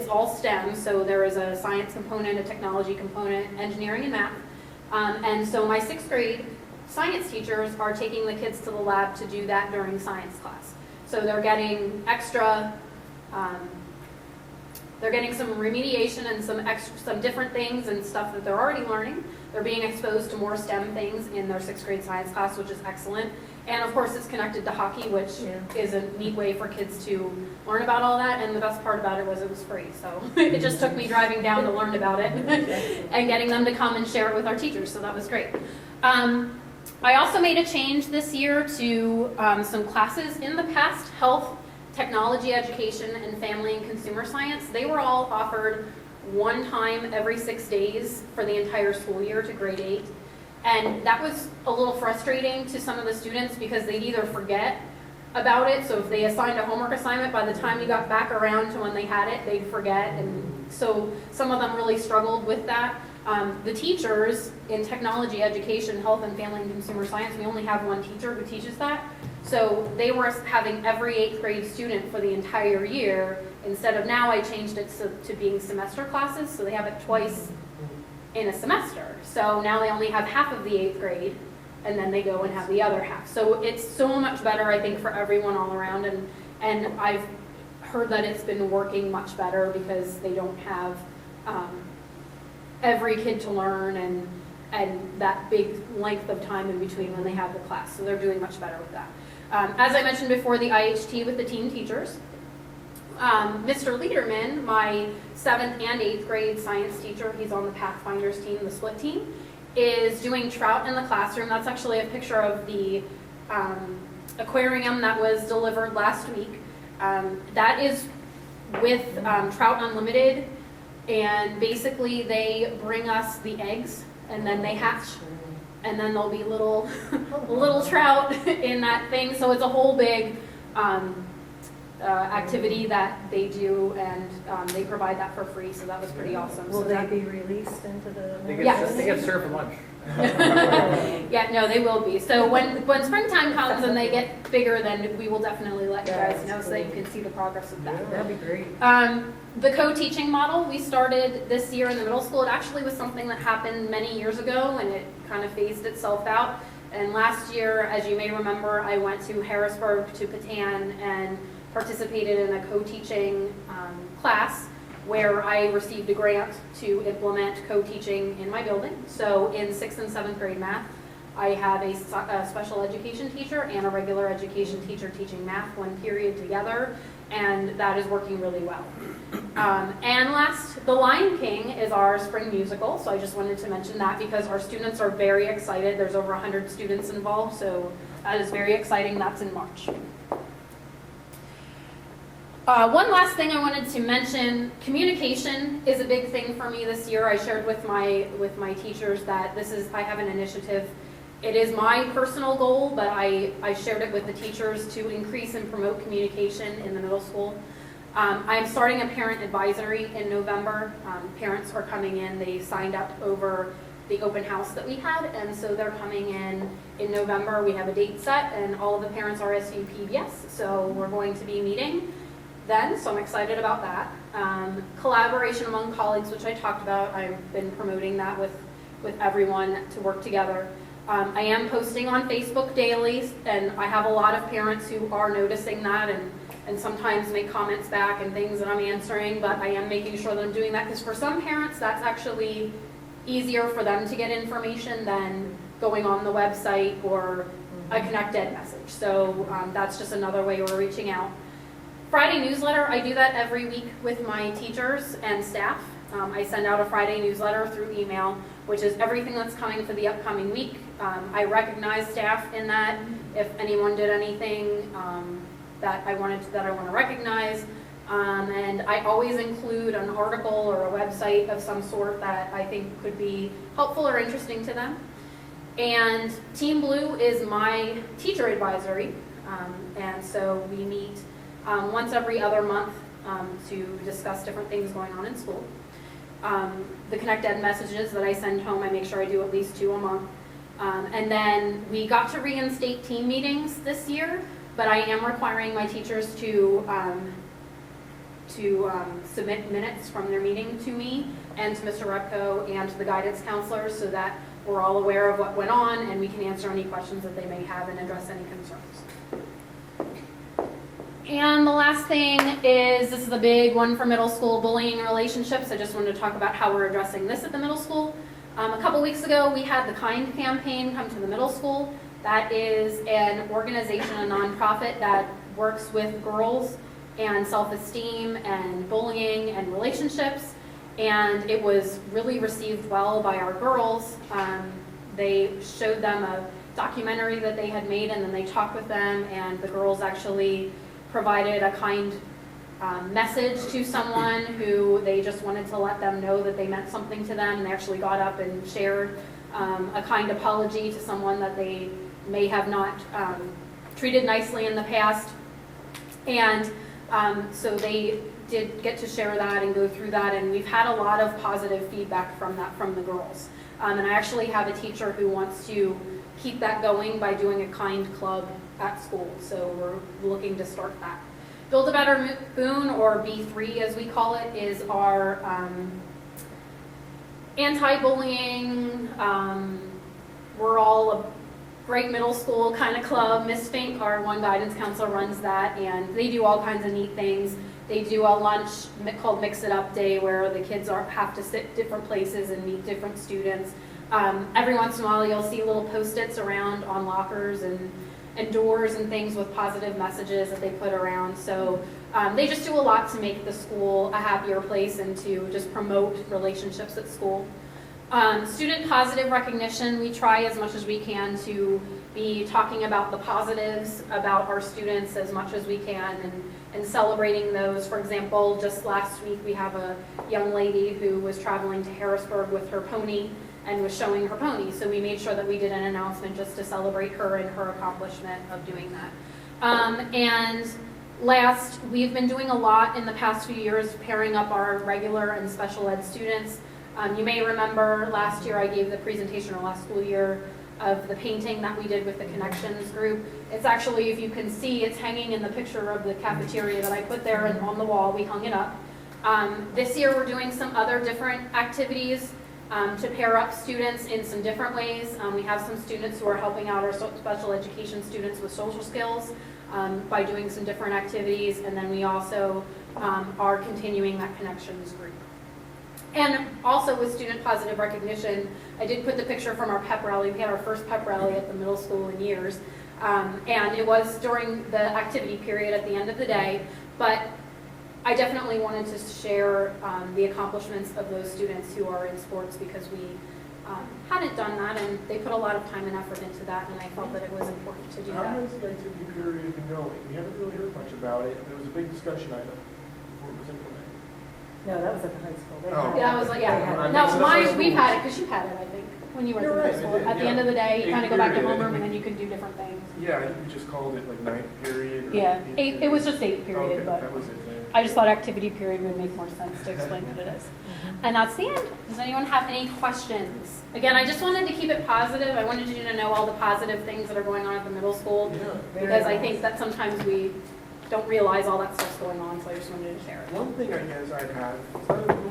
all STEM, so there is a science component, a technology component, engineering and math. And so my 6th grade science teachers are taking the kids to the lab to do that during science class. So they're getting extra, they're getting some remediation and some different things and stuff that they're already learning. They're being exposed to more STEM things in their 6th grade science class, which is excellent. And of course, it's connected to hockey, which is a neat way for kids to learn about all that. And the best part about it was free. So it just took me driving down to learn about it and getting them to come and share it with our teachers. So that was great. I also made a change this year to some classes. In the past, health, technology education, and family and consumer science, they were all offered one time every 6 days for the entire school year to grade 8. And that was a little frustrating to some of the students because they'd either forget about it. So if they assigned a homework assignment, by the time you got back around to when they had it, they'd forget. And so some of them really struggled with that. The teachers in technology education, health and family and consumer science, we only have one teacher who teaches that. So they were having every 8th grade student for the entire year. Instead of now, I changed it to being semester classes, so they have it twice in a semester. So now they only have half of the 8th grade, and then they go and have the other half. So it's so much better, I think, for everyone all around. And I've heard that it's been working much better because they don't have every kid to learn and that big length of time in between when they have the class. So they're doing much better with that. As I mentioned before, the IHT with the team teachers. Mr. Liederman, my 7th and 8th grade science teacher, he's on the Pathfinders team, the split team, is doing trout in the classroom. That's actually a picture of the aquarium that was delivered last week. That is with Trout Unlimited, and basically they bring us the eggs and then they hatch, and then there'll be little trout in that thing. So it's a whole big activity that they do, and they provide that for free, so that was pretty awesome. Will So they that- be released into the? Yes. They get served for lunch. Yeah, no, they will be. So when springtime comes and they get bigger, then we will definitely let you guys know so that you can see the progress of that. That'd be great. The co-teaching model we started this year in the middle school. It actually was something that happened many years ago, and it kind of phased itself out. And last year, as you may remember, I went to Harrisburg, to Patan, and participated in a co-teaching class where I received a grant to implement co-teaching in my building. So in 6th and 7th grade math, I have a special education teacher and a regular education teacher teaching math one period together, and that is working really well. And last, The Lion King is our spring musical, so I just wanted to mention that because our students are very excited. There's over 100 students involved, so that is very exciting. That's in March. One last thing I wanted to mention, communication is a big thing for me this year. I shared with my teachers that I have an initiative. It is my personal goal, but I shared it with the teachers to increase and promote communication in the middle school. I am starting a parent advisory in November. Parents are coming in. They signed up over the open house that we had, and so they're coming in November. We have a date set, and all of the parents are SUPBS, so we're going to be meeting then, so I'm excited about that. Collaboration among colleagues, which I talked about. I've been promoting that with everyone to work together. I am posting on Facebook daily, and I have a lot of parents who are noticing that and sometimes make comments back and things that I'm answering, but I am making sure that I'm doing that because for some parents that's actually easier for them to get information than going on the website or a ConnectEd message. So that's just another way we're reaching out. Friday newsletter, I do that every week with my teachers and staff. I send out a Friday newsletter through email, which is everything that's coming for the upcoming week. I recognize staff in that if anyone did anything that I want to recognize. And I always include an article or a website of some sort that I think could be helpful or interesting to them. And Team Blue is my teacher advisory. And so we meet once every other month to discuss different things going on in school. The Connect Ed messages that I send home, I make sure I do at least 2 a month. And then we got to reinstate team meetings this year, but I am requiring my teachers to submit minutes from their meeting to me and to Mr. Repko and to the guidance counselors so that we're all aware of what went on and we can answer any questions that they may have and address any concerns. And the last thing is, this is a big one for middle school, bullying and relationships. I just wanted to talk about how we're addressing this at the middle school. A couple weeks ago, we had the KIND campaign come to the middle school. That is an organization, a nonprofit that works with girls and self-esteem and bullying and relationships. And it was really received well by our girls. They showed them a documentary that they had made, and then they talked with them, and the girls actually provided a kind message to someone who they just wanted to let them know that they meant something to them. And they actually got up and shared a kind apology to someone that they may have not treated nicely in the past. And so they did get to share that and go through that, and we've had a lot of positive feedback from that from the girls. And I actually have a teacher who wants to keep that going by doing a KIND club at school, so we're looking to start that. Build a Better Boone, or B3 as we call it, is our anti-bullying, we're all a great middle school kind of club. Miss Fink, our one guidance counselor, runs that, and they do all kinds of neat things. They do a lunch called Mix It Up Day where the kids have to sit different places and meet different students. Every once in a while you'll see little Post-its around on lockers and doors and things with positive messages that they put around. So they just do a lot to make the school a happier place and to just promote relationships at school. Student positive recognition, we try as much as we can to be talking about the positives about our students as much as we can and celebrating those. For example, just last week we have a young lady who was traveling to Harrisburg with her pony and was showing her pony. So we made sure that we did an announcement just to celebrate her and her accomplishment of doing that. And last, we've been doing a lot in the past few years pairing up our regular and special ed students. You may remember last year I gave the presentation, or last school year, of the painting that we did with the Connections group. It's actually, if you can see, it's hanging in the picture of the cafeteria that I put there and on the wall. We hung it up. This year we're doing some other different activities to pair up students in some different ways. We have some students who are helping out our special education students with social skills by doing some different activities, and then we also are continuing that Connections group. And also with student positive recognition, I did put the picture from our pep rally. We had our first pep rally at the middle school in years, and it was during the activity period at the end of the day, but I definitely wanted to share the accomplishments of those students who are in sports, because we hadn't done that, and they put a lot of time and effort into that, and I felt that it was important to do How that. has the activity period been going? We haven't really heard much about it. There was a big discussion item before it was implemented. No, that was at the high school. They Oh. had- Yeah, that was like, they had yeah. it. No, So the mine, high we've school had it, because you had it, I think, when you were at You're the right, middle I school. did, At the yeah. end of the day, you kind of go back to Eighth period, homeroom, and I then think. you can do different things. Yeah, I think we just called it like ninth period. Or Yeah, eighth it was period. just 8th period, Okay, but that was it then. I just thought activity period would make more sense to explain what it is. And that's the end. Does anyone have any questions? Again, I just wanted to keep it positive. I wanted you to know all the positive things that are going on at the middle school, Yeah. because I think that sometimes we don't realize all that stuff's going on, so I just wanted to share it. One thing I guess I'd have,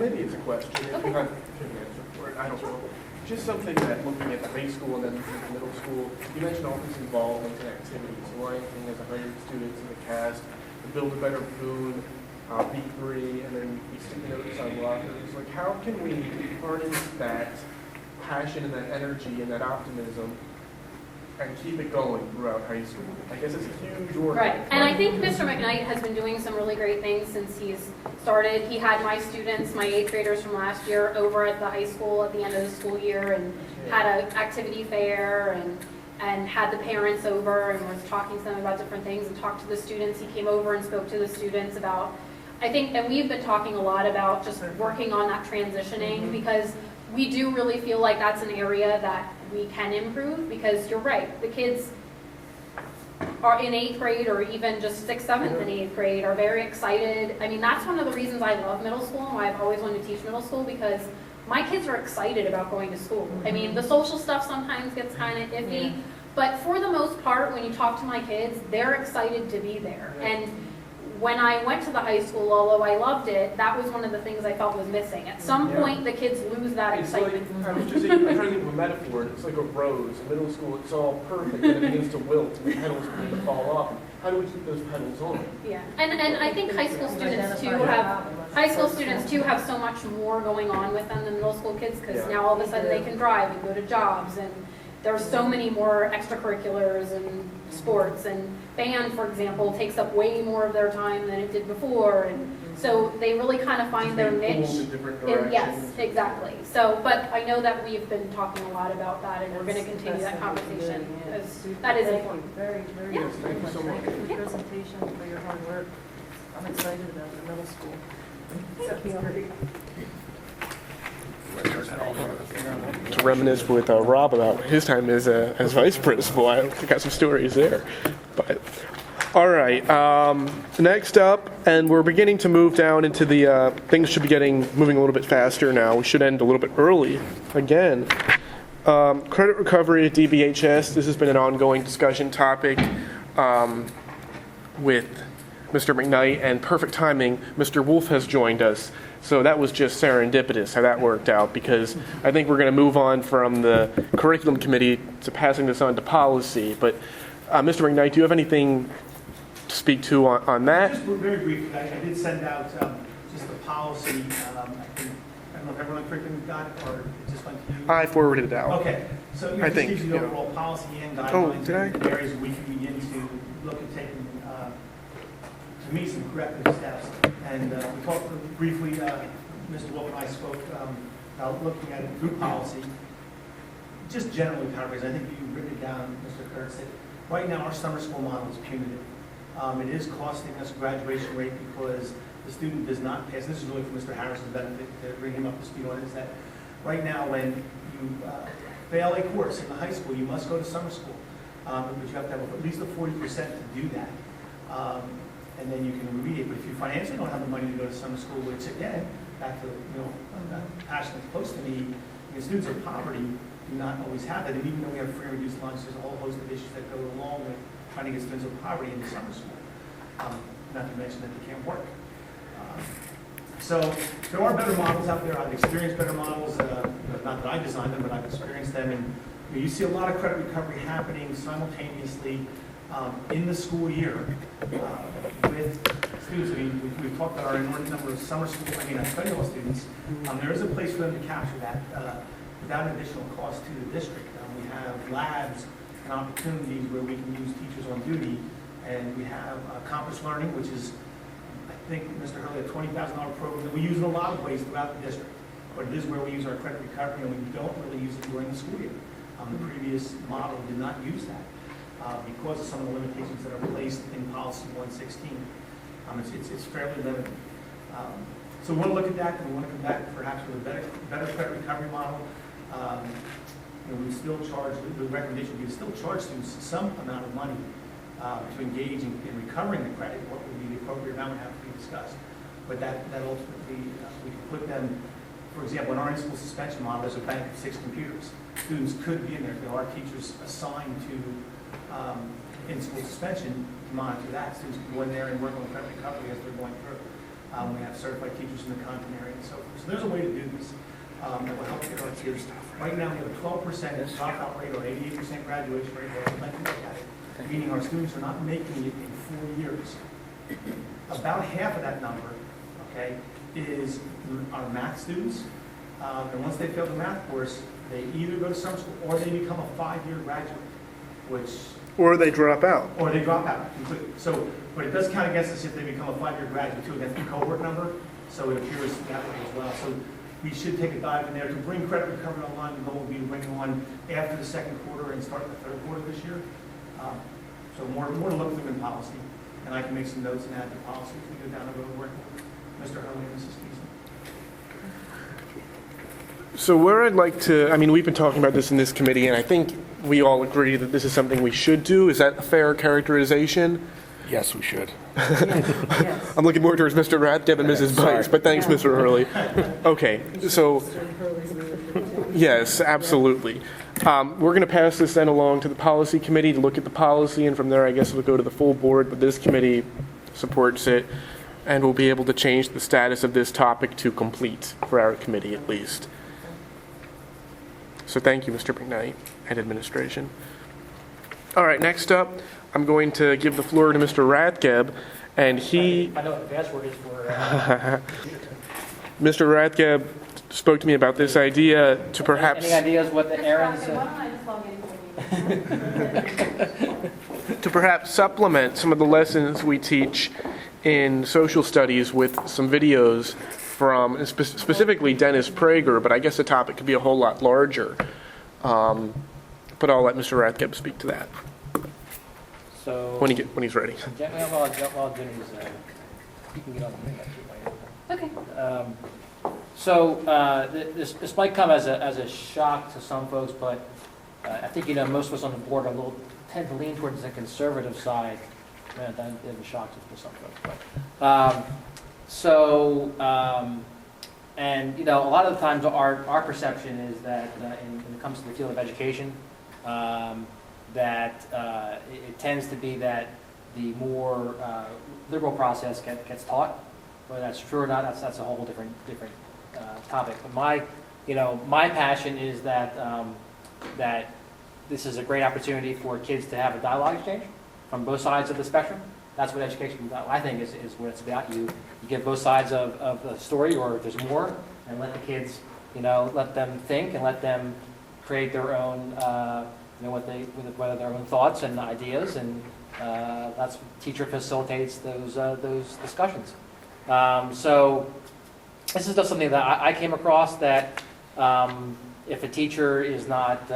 maybe it's a question, if Okay. you have an answer for it, I don't know. Just something that looking at the high school and then looking at the middle school, you mentioned all this involvement and activities. Lion King has 100 students in the cast, the Build a Better Boone, B3, and then we stick notes on lockers. Like, how can we harness that passion and that energy and that optimism and keep it going throughout high school? I guess it's a huge order. Right, and I think Mr. McKnight has been doing some really great things since he's started. He had my students, my 8th graders from last year, over at the high school at the end of the school year and had an activity fair and had the parents over and was talking to them about different things and talked to the students. He came over and spoke to the students about, I think, and we've been talking a lot about just working on that transitioning, because we do really feel like that's an area that we can improve, because you're right, the kids, are in 8th grade or even just 6th, 7th, and 8th grade are very excited. I mean, that's one of the reasons I love middle school and why I've always wanted to teach middle school, because my kids are excited about going to school. I mean, the social stuff sometimes gets kind of iffy, but for the most part, when you talk to my kids, they're excited to be there. And when I went to the high school, although I loved it, that was one of the things I felt was missing. At some point, the kids lose that It's like, excitement. I'm trying to think of a metaphor. It's like a rose. In middle school, it's all perfect, and it begins to wilt, and the petals begin to fall off. How do we keep those petals on? Yeah, and I think high school students too have so much more going on with them than middle school kids, because now all of a sudden they can drive and go to jobs, and there's so many more extracurriculars and sports, and band, for example, takes up way more of their time than it did before, and so they really kind of find their Being niche. pulled in different Yes, directions. exactly. So, but I know that we've been talking a lot about that, and we're going to continue that conversation, because that is important. Very, very Yeah. Yes, thank you so much. Thank you for your presentation, for your hard work. I'm excited about the middle school. To reminisce with Rob about his time as vice principal, I got some stories there. But all right, next up, and we're beginning to move down into the things should be moving a little bit faster now. We should end a little bit early again. Credit recovery at DBHS. This has been an ongoing discussion topic with Mr. McKnight, and perfect timing, Mr. Wolf has joined us. So that was just serendipitous how that worked out, because I think we're going to move on from the curriculum committee to passing this on to policy. But Mr. McKnight, do you have anything to speak to on that? Just very briefly, I did send out just the policy. I don't know if everyone on curriculum got it, or it just went to you. I forwarded it out. Okay, so I this think, gives you the yeah. overall policy and Oh, guidelines. did I? and areas we can begin to look at taking, to me, some corrective steps. And we talked briefly, Mr. Wolf and I spoke about looking at it through policy. Just generally paraphrase, I think you've written it down, Mr. Kurtz, that right now our summer school model is punitive. It is costing us graduation rate because the student does not pass. This is really for Mr. Harris's benefit to bring him up to speed on it, is that right now when you fail a course in the high school, you must go to summer school. But you have to have at least a 40% to do that. And then you can remediate. But if you financially don't have the money to go to summer school, which again, back to a passion that's close to me, students of poverty do not always have that. And even though we have free and reduced lunch, there's a whole host of issues that go along with trying to get students of poverty into summer school. Not to mention that they can't work. So there are better models out there. I've experienced better models. Not that I designed them, but I've experienced them. And you see a lot of credit recovery happening simultaneously in the school year with students. I mean, we've talked about our inordinate number of summer school, federal students. There is a place for them to capture that without additional cost to the district. We have labs and opportunities where we can use teachers on duty, and we have Compass Learning, which is, I think, Mr. Hurley, a $20,000 program that we use in a lot of ways throughout the district. But it is where we use our credit recovery, and we don't really use it during the school year. The previous model did not use that. Because of some of the limitations that are placed in policy 116. It's fairly limited. So we want to look at that, and we want to come back perhaps with a better credit recovery model. We still charge, the recommendation would be to still charge students some amount of money to engage in recovering the credit. What would be the appropriate amount would have to be discussed. But that ultimately, we could put them, for example, in our in-school suspension model, there's a bank of 6 computers. Students could be in there. There are teachers assigned to in-school suspension to monitor that. Students can go in there and work on credit recovery as they're going through. We have certified teachers in the content area and so forth. So there's a way to do this that will help get our kids. Right now, we have a 12% dropout rate or 88% graduation rate. I'd like to look at it, meaning our students are not making it in 4 years. About half of that number, okay, is our math students. And once they fail the math course, they either go to summer school or they become a 5-year graduate, which... Or they drop out. Or they drop out completely. So, but it does count against us if they become a 5-year graduate too, against the cohort number. So it appears that way as well. So we should take a dive in there. To bring credit recovery online, the goal will be to bring it on after the second quarter and start the third quarter this year. So more to look through in policy. And I can make some notes and add to policy if we go down the road working with Mr. Hurley and Mrs. So where I'd like to, I mean, we've been talking about this in this committee, and I think we all agree that this is something we should do. Is that a fair characterization? Yes, we should. Yes. I'm looking more towards Mr. Rathgeb and Mrs. Bites, but thanks, Yeah. Mr. Hurley. Okay, so, yes, absolutely. We're going to pass this then along to the policy committee to look at the policy, and from there, I guess it'll go to the full board, but this committee supports it, and we'll be able to change the status of this topic to complete for our committee at least. So thank you, Mr. McKnight and administration. All right, next up, I'm going to give the floor to Mr. Rathgeb, and he... I know what the password is for, Mr. Rathgeb spoke to me about this idea to perhaps any ideas what the errands? Why don't I just log in? supplement some of the lessons we teach in social studies with some videos from specifically Dennis Prager, but I guess the topic could be a whole lot larger. But I'll let Mr. Rathgeb speak to that So. when he's ready. While Jimmy's, you can get on the thing. Okay. This might come as a shock to some folks, but I think, most of us on the board tend to lean towards the conservative side. Man, that is a shock to some folks. But, and, a lot of the times our perception is that when it comes to the field of education, that it tends to be that the more liberal process gets taught. Whether that's true or not, that's a whole different topic. But my passion is that that this is a great opportunity for kids to have a dialogue exchange from both sides of the spectrum. That's what education, I think, is what it's about. You give both sides of the story, or if there's more, and let the kids, let them think and let them create their own, whether their own thoughts and ideas, and that's teacher facilitates those discussions. So this is just something that I came across that if a teacher is not,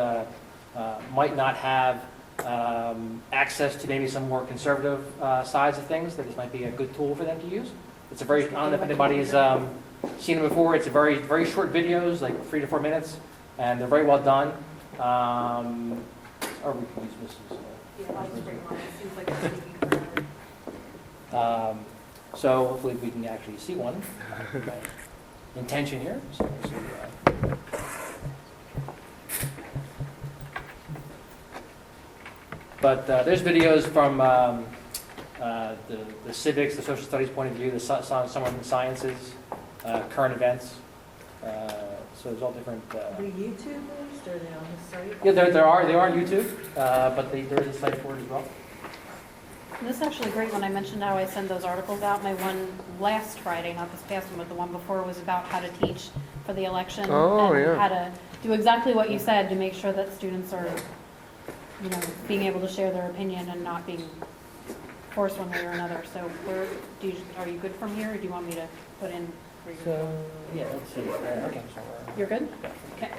might not have access to maybe some more conservative sides of things, that this might be a good tool for them to use. It's a very, I don't know if anybody's seen it before, it's a very, very short videos, like 3 to 4 minutes, and they're very well done. Or we can use this as Yeah, I'll just bring mine. It seems like it's taking forever. so hopefully we can actually see one. My intention here. So, but there's videos from the civics, the social studies point of view, the some of the sciences, current events. So there's all different. The YouTubers, are they on the site? Yeah, they are on YouTube, but there is a site for it as well. And this is actually great when I mentioned how I send those articles out. My one last Friday, not this past one, but the one before, was about how to teach for the election. Oh, and yeah. how to do exactly what you said to make sure that students are, being able to share their opinion and not being forced one way or another. So are you good from here, or do you want me to put in where you're going? Yeah, let's see. Okay, so You're good? Okay.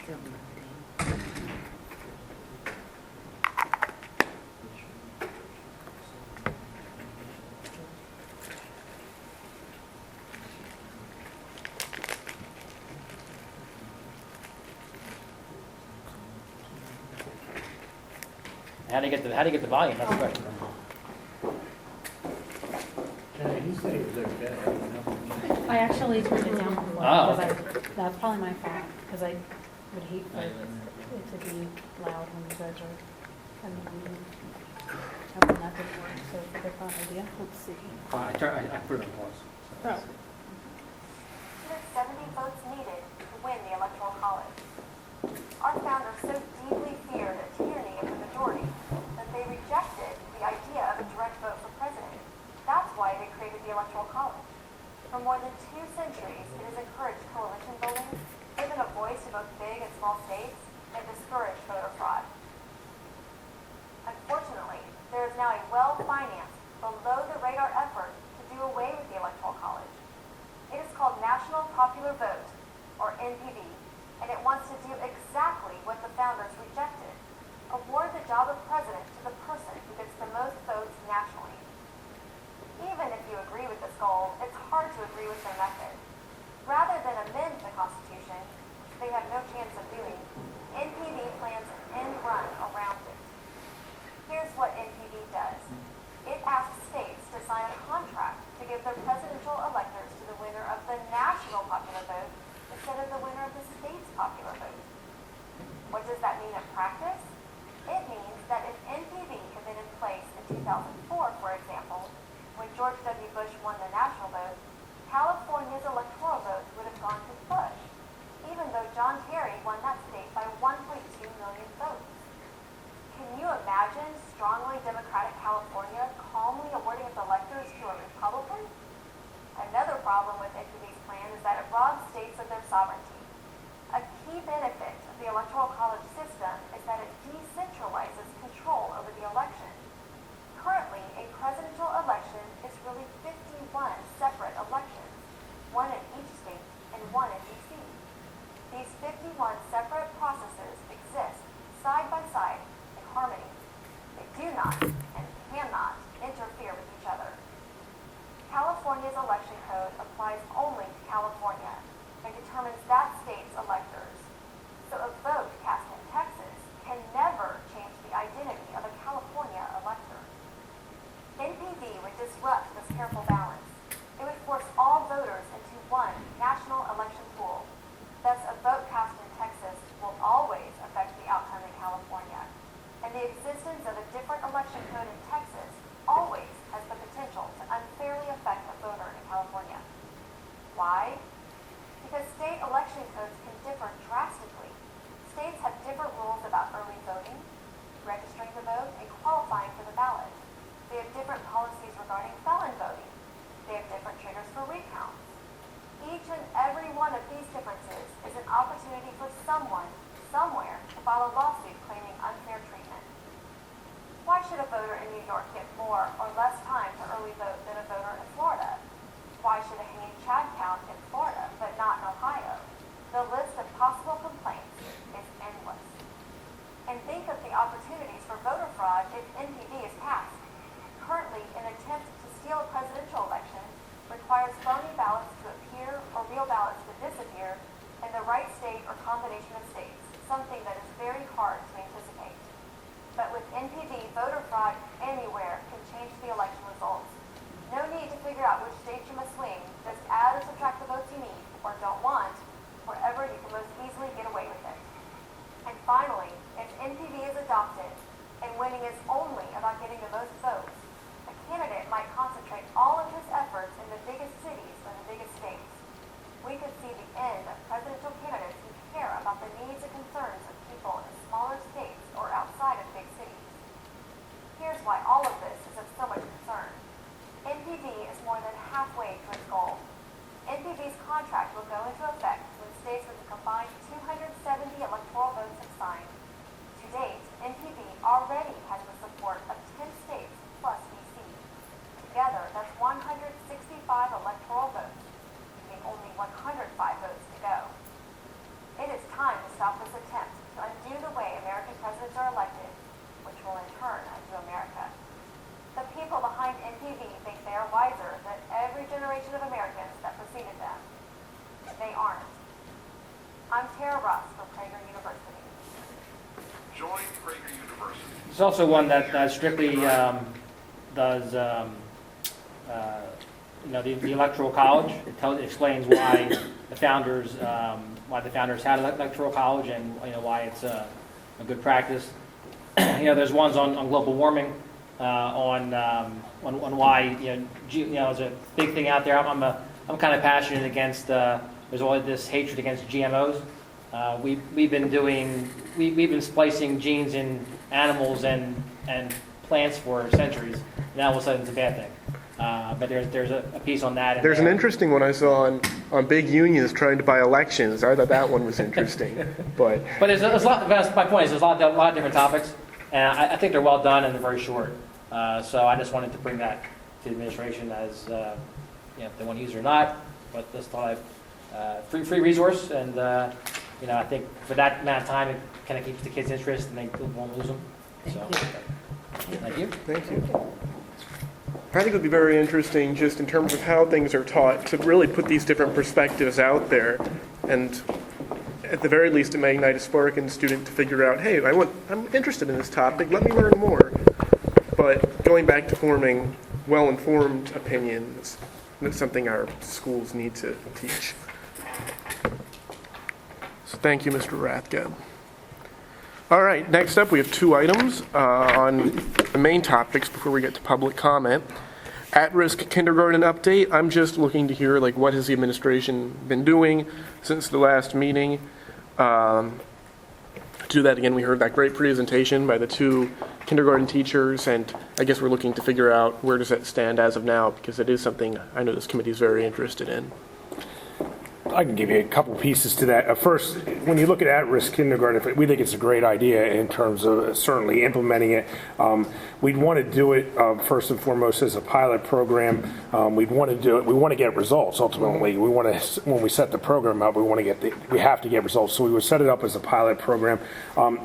Still nothing. how do you get the volume? That's the question. I actually turned it down for a Oh, while, because that's probably my fault, because I would hate for it to be loud when you guys are in the meeting. And when that didn't work, so it's a different idea. Let's see. I put it on pause. Oh. There's 70 votes needed to win the Electoral College. Our founders so deeply feared a tyranny of the majority that they rejected the idea of a direct vote for president. That's why they created the Electoral College. For more than 2 centuries, it has encouraged coalition voting, given a voice to both big and small states, and discouraged voter fraud. Unfortunately, there is now a well-financed, below-the-radar effort to do away with the Electoral College. It is called National Popular Vote, or NPV, and it wants to do exactly what the founders rejected: award the job of president to the person who gets the most votes nationally. Even if you agree with this goal, it's hard to agree with their method. Rather than amend the Constitution, which they have no chance of doing, NPV plans an end run around it. Here's what NPV does. It asks states to sign a contract to give their presidential electors to the winner of the national popular vote instead of the winner of the state's popular vote. What does that mean in practice? It means that if NPV had been in place in 2004, for example, when George W. Bush won the national vote, California's electoral votes would have gone to Bush, even though John Kerry won that state by 1.2 million votes. Can you imagine strongly Democratic California calmly awarding its electors to a Republican? Another problem with NPV's plan is that it robs states of their sovereignty. A key benefit of the Electoral College system is that it decentralizes control over the election. Currently, a presidential election is really 51 separate elections, one in each state and one in D.C. These 51 separate processes exist side by side in harmony. They do not and cannot interfere with each other. California's election code applies only to California and determines that state's electors. So a vote cast in Texas can never change the identity of a California elector. NPV would disrupt this careful balance. It would force all voters into one national election pool. Thus, a vote cast in Texas will always affect the outcome in California. And the existence of a different election code in Texas always has the potential to unfairly affect a voter in California. Why? Because state election codes can differ drastically. States have different rules about early voting, registering to vote, and qualifying for the ballot. They have different policies regarding felon voting. They have different triggers for recounts. Each and every one of these differences is an opportunity for someone, somewhere, to file a lawsuit claiming unfair treatment. Why should a voter in New York get more or less time to early vote than a voter in Florida? Why should a hanging Chad count in Florida but not in Ohio? The list of possible complaints is endless. And think of the opportunities for voter fraud if NPV is passed. Currently, an attempt to steal a presidential election requires phony ballots to appear or real ballots to disappear in the right state or combination of states, something that is very hard to anticipate. But with NPV, voter fraud anywhere can change the election results. No need to figure out which state you must swing, just add or subtract the votes you need or don't want, wherever you can most easily get away with it. And finally, if NPV is adopted and winning is only about getting the most votes, a candidate might concentrate all of his efforts in the biggest cities or the biggest states. We could see the end of presidential candidates who care about the needs and concerns of people in smaller states or outside of big cities. Here's why all of this is of so much concern. NPV is more than halfway to its goal. NPV's contract will go into effect when states with a combined 270 electoral votes have signed. To date, NPV already has the support of 10 states plus D.C. Together, that's 165 electoral votes, leaving only 105 votes to go. It is time to stop this attempt to undo the way American presidents are elected, which will in turn undo America. The people behind NPV think they are wiser than every generation of Americans that preceded them. They aren't. I'm Tara Ross from Prager University. Join Prager University. It's also one that strictly does, the Electoral College. It explains why the founders had Electoral College and why it's a good practice. There's ones on global warming, on why, there's a big thing out there. I'm kind of passionate against, there's all this hatred against GMOs. We've been splicing genes in animals and plants for centuries. Now all of a sudden it's a bad thing. But there's a piece on that. There's an interesting one I saw on big unions trying to buy elections. I thought that one was interesting. But there's a lot. That's my point. Is there's a lot of different topics, and I think they're well done and they're very short. So I just wanted to bring that to the administration as if they want to use it or not. But this thought free resource, and I think for that amount of time it kind of keeps the kids' interest and they won't lose them. So thank you. thank you. I think it would be very interesting just in terms of how things are taught to really put these different perspectives out there. And at the very least, it may ignite a spark in the student to figure out, hey, I'm interested in this topic, let me learn more. But going back to forming well-informed opinions, that's something our schools need to teach. So thank you, Mr. Rathgeb. All right, next up we have 2 items on the main topics before we get to public comment. At-risk kindergarten update. I'm just looking to hear what has the administration been doing since the last meeting. To do that again, we heard that great presentation by the 2 kindergarten teachers, and I guess we're looking to figure out where does that stand as of now, because it is something I know this committee is very interested in. I can give you a couple pieces to that. First, when you look at-risk kindergarten, we think it's a great idea in terms of certainly implementing it. We'd want to do it first and foremost as a pilot program. We'd want to do it. We want to get results. Ultimately, we want to when we set the program up, we have to get results. So we would set it up as a pilot program.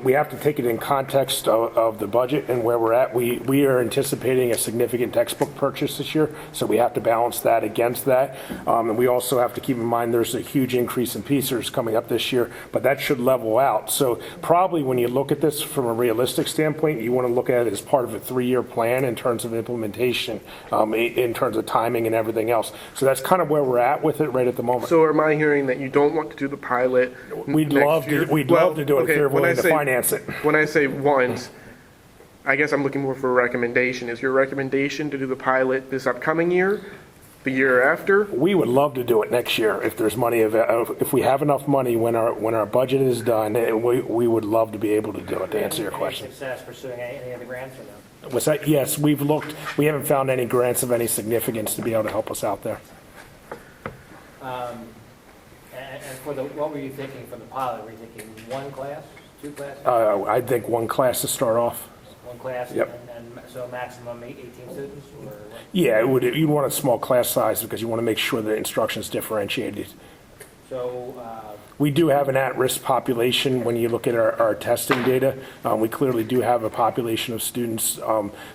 We have to take it in context of the budget and where we're at. We are anticipating a significant textbook purchase this year, so we have to balance that against that. And we also have to keep in mind there's a huge increase in PSERS coming up this year, but that should level out. So probably when you look at this from a realistic standpoint, you want to look at it as part of a 3-year plan in terms of implementation, in terms of timing and everything else. So that's kind of where we're at with it right at the moment. So am I hearing that you don't want to do the pilot We'd love to do it if you're willing to finance it. When I say once, I guess I'm looking more for a recommendation. Is your recommendation to do the pilot this upcoming year? The year after? We would love to do it next year if there's money, if we have enough money when our budget is done, we would love to be able to do it, to answer your question. Success pursuing any other grants or no? What's that? Yes, we've looked. We haven't found any grants of any significance to be able to help us out there. And for what were you thinking for the pilot? Were you thinking 1 class, 2 classes? I think 1 class to start off. 1 class, Yep. and so maximum 18 students? Or what? Yeah, you'd want a small class size because you want to make sure the instruction is differentiated. So We do have an at-risk population when you look at our testing data. We clearly do have a population of students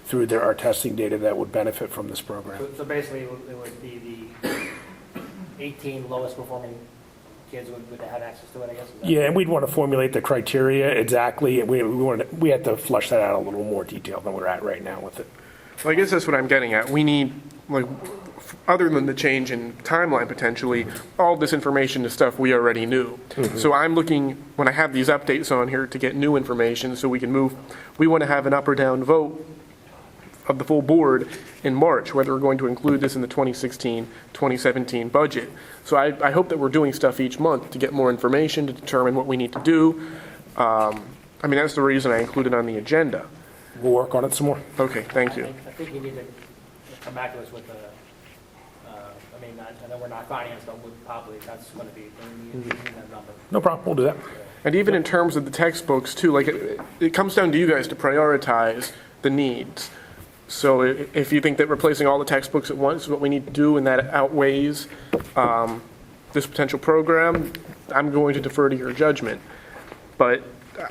through our testing data that would benefit from this program. So basically, it would be the 18 lowest performing kids would have access to it, I guess? Yeah, and we'd want to formulate the criteria exactly. We had to flush that out a little more detail than we're at right now with it. Well, I guess that's what I'm getting at. We need, other than the change in timeline potentially, all this information is stuff we already knew. Mm-hmm. So I'm looking, when I have these updates on here, to get new information so we can move. We want to have an up or down vote of the full board in March, whether we're going to include this in the 2016-2017 budget. So I hope that we're doing stuff each month to get more information, to determine what we need to do. That's the reason I included it on the agenda. We'll work on it some more. Okay, thank you. I think you need to come back to us with I know we're not financed, but probably that's going to be that number. No problem, we'll do that. And even in terms of the textbooks too, it comes down to you guys to prioritize the needs. So if you think that replacing all the textbooks at once is what we need to do and that outweighs this potential program, I'm going to defer to your judgment. But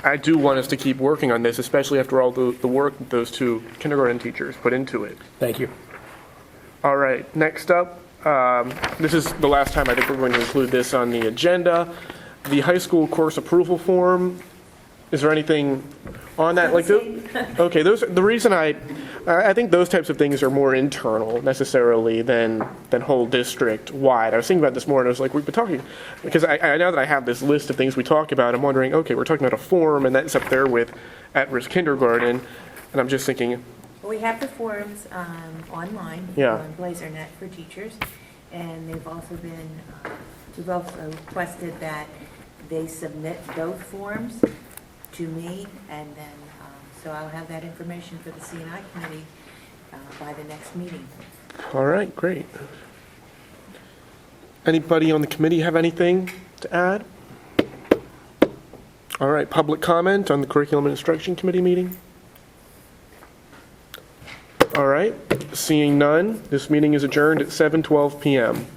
I do want us to keep working on this, especially after all the work that those 2 kindergarten teachers put into it. Thank you. All right, next up, this is the last time I think we're going to include this on the agenda. The high school course approval form. Is there anything on that? Like, okay, the reason I think those types of things are more internal necessarily than whole district wide. I was thinking about this more, and I was like, we've been talking, because I know that I have this list of things we talk about. I'm wondering, okay, we're talking about a form, and that's up there with at-risk kindergarten, and I'm just thinking, We have the forms online Yeah. on BlazerNet for teachers, and they've also been, we've also requested that they submit both forms to me, and then, so I'll have that information for the C&I committee by the next meeting. all right, great. Anybody on the committee have anything to add? All right, public comment on the Curriculum and Instruction Committee meeting? All right, seeing none, this meeting is adjourned at 7:12 PM.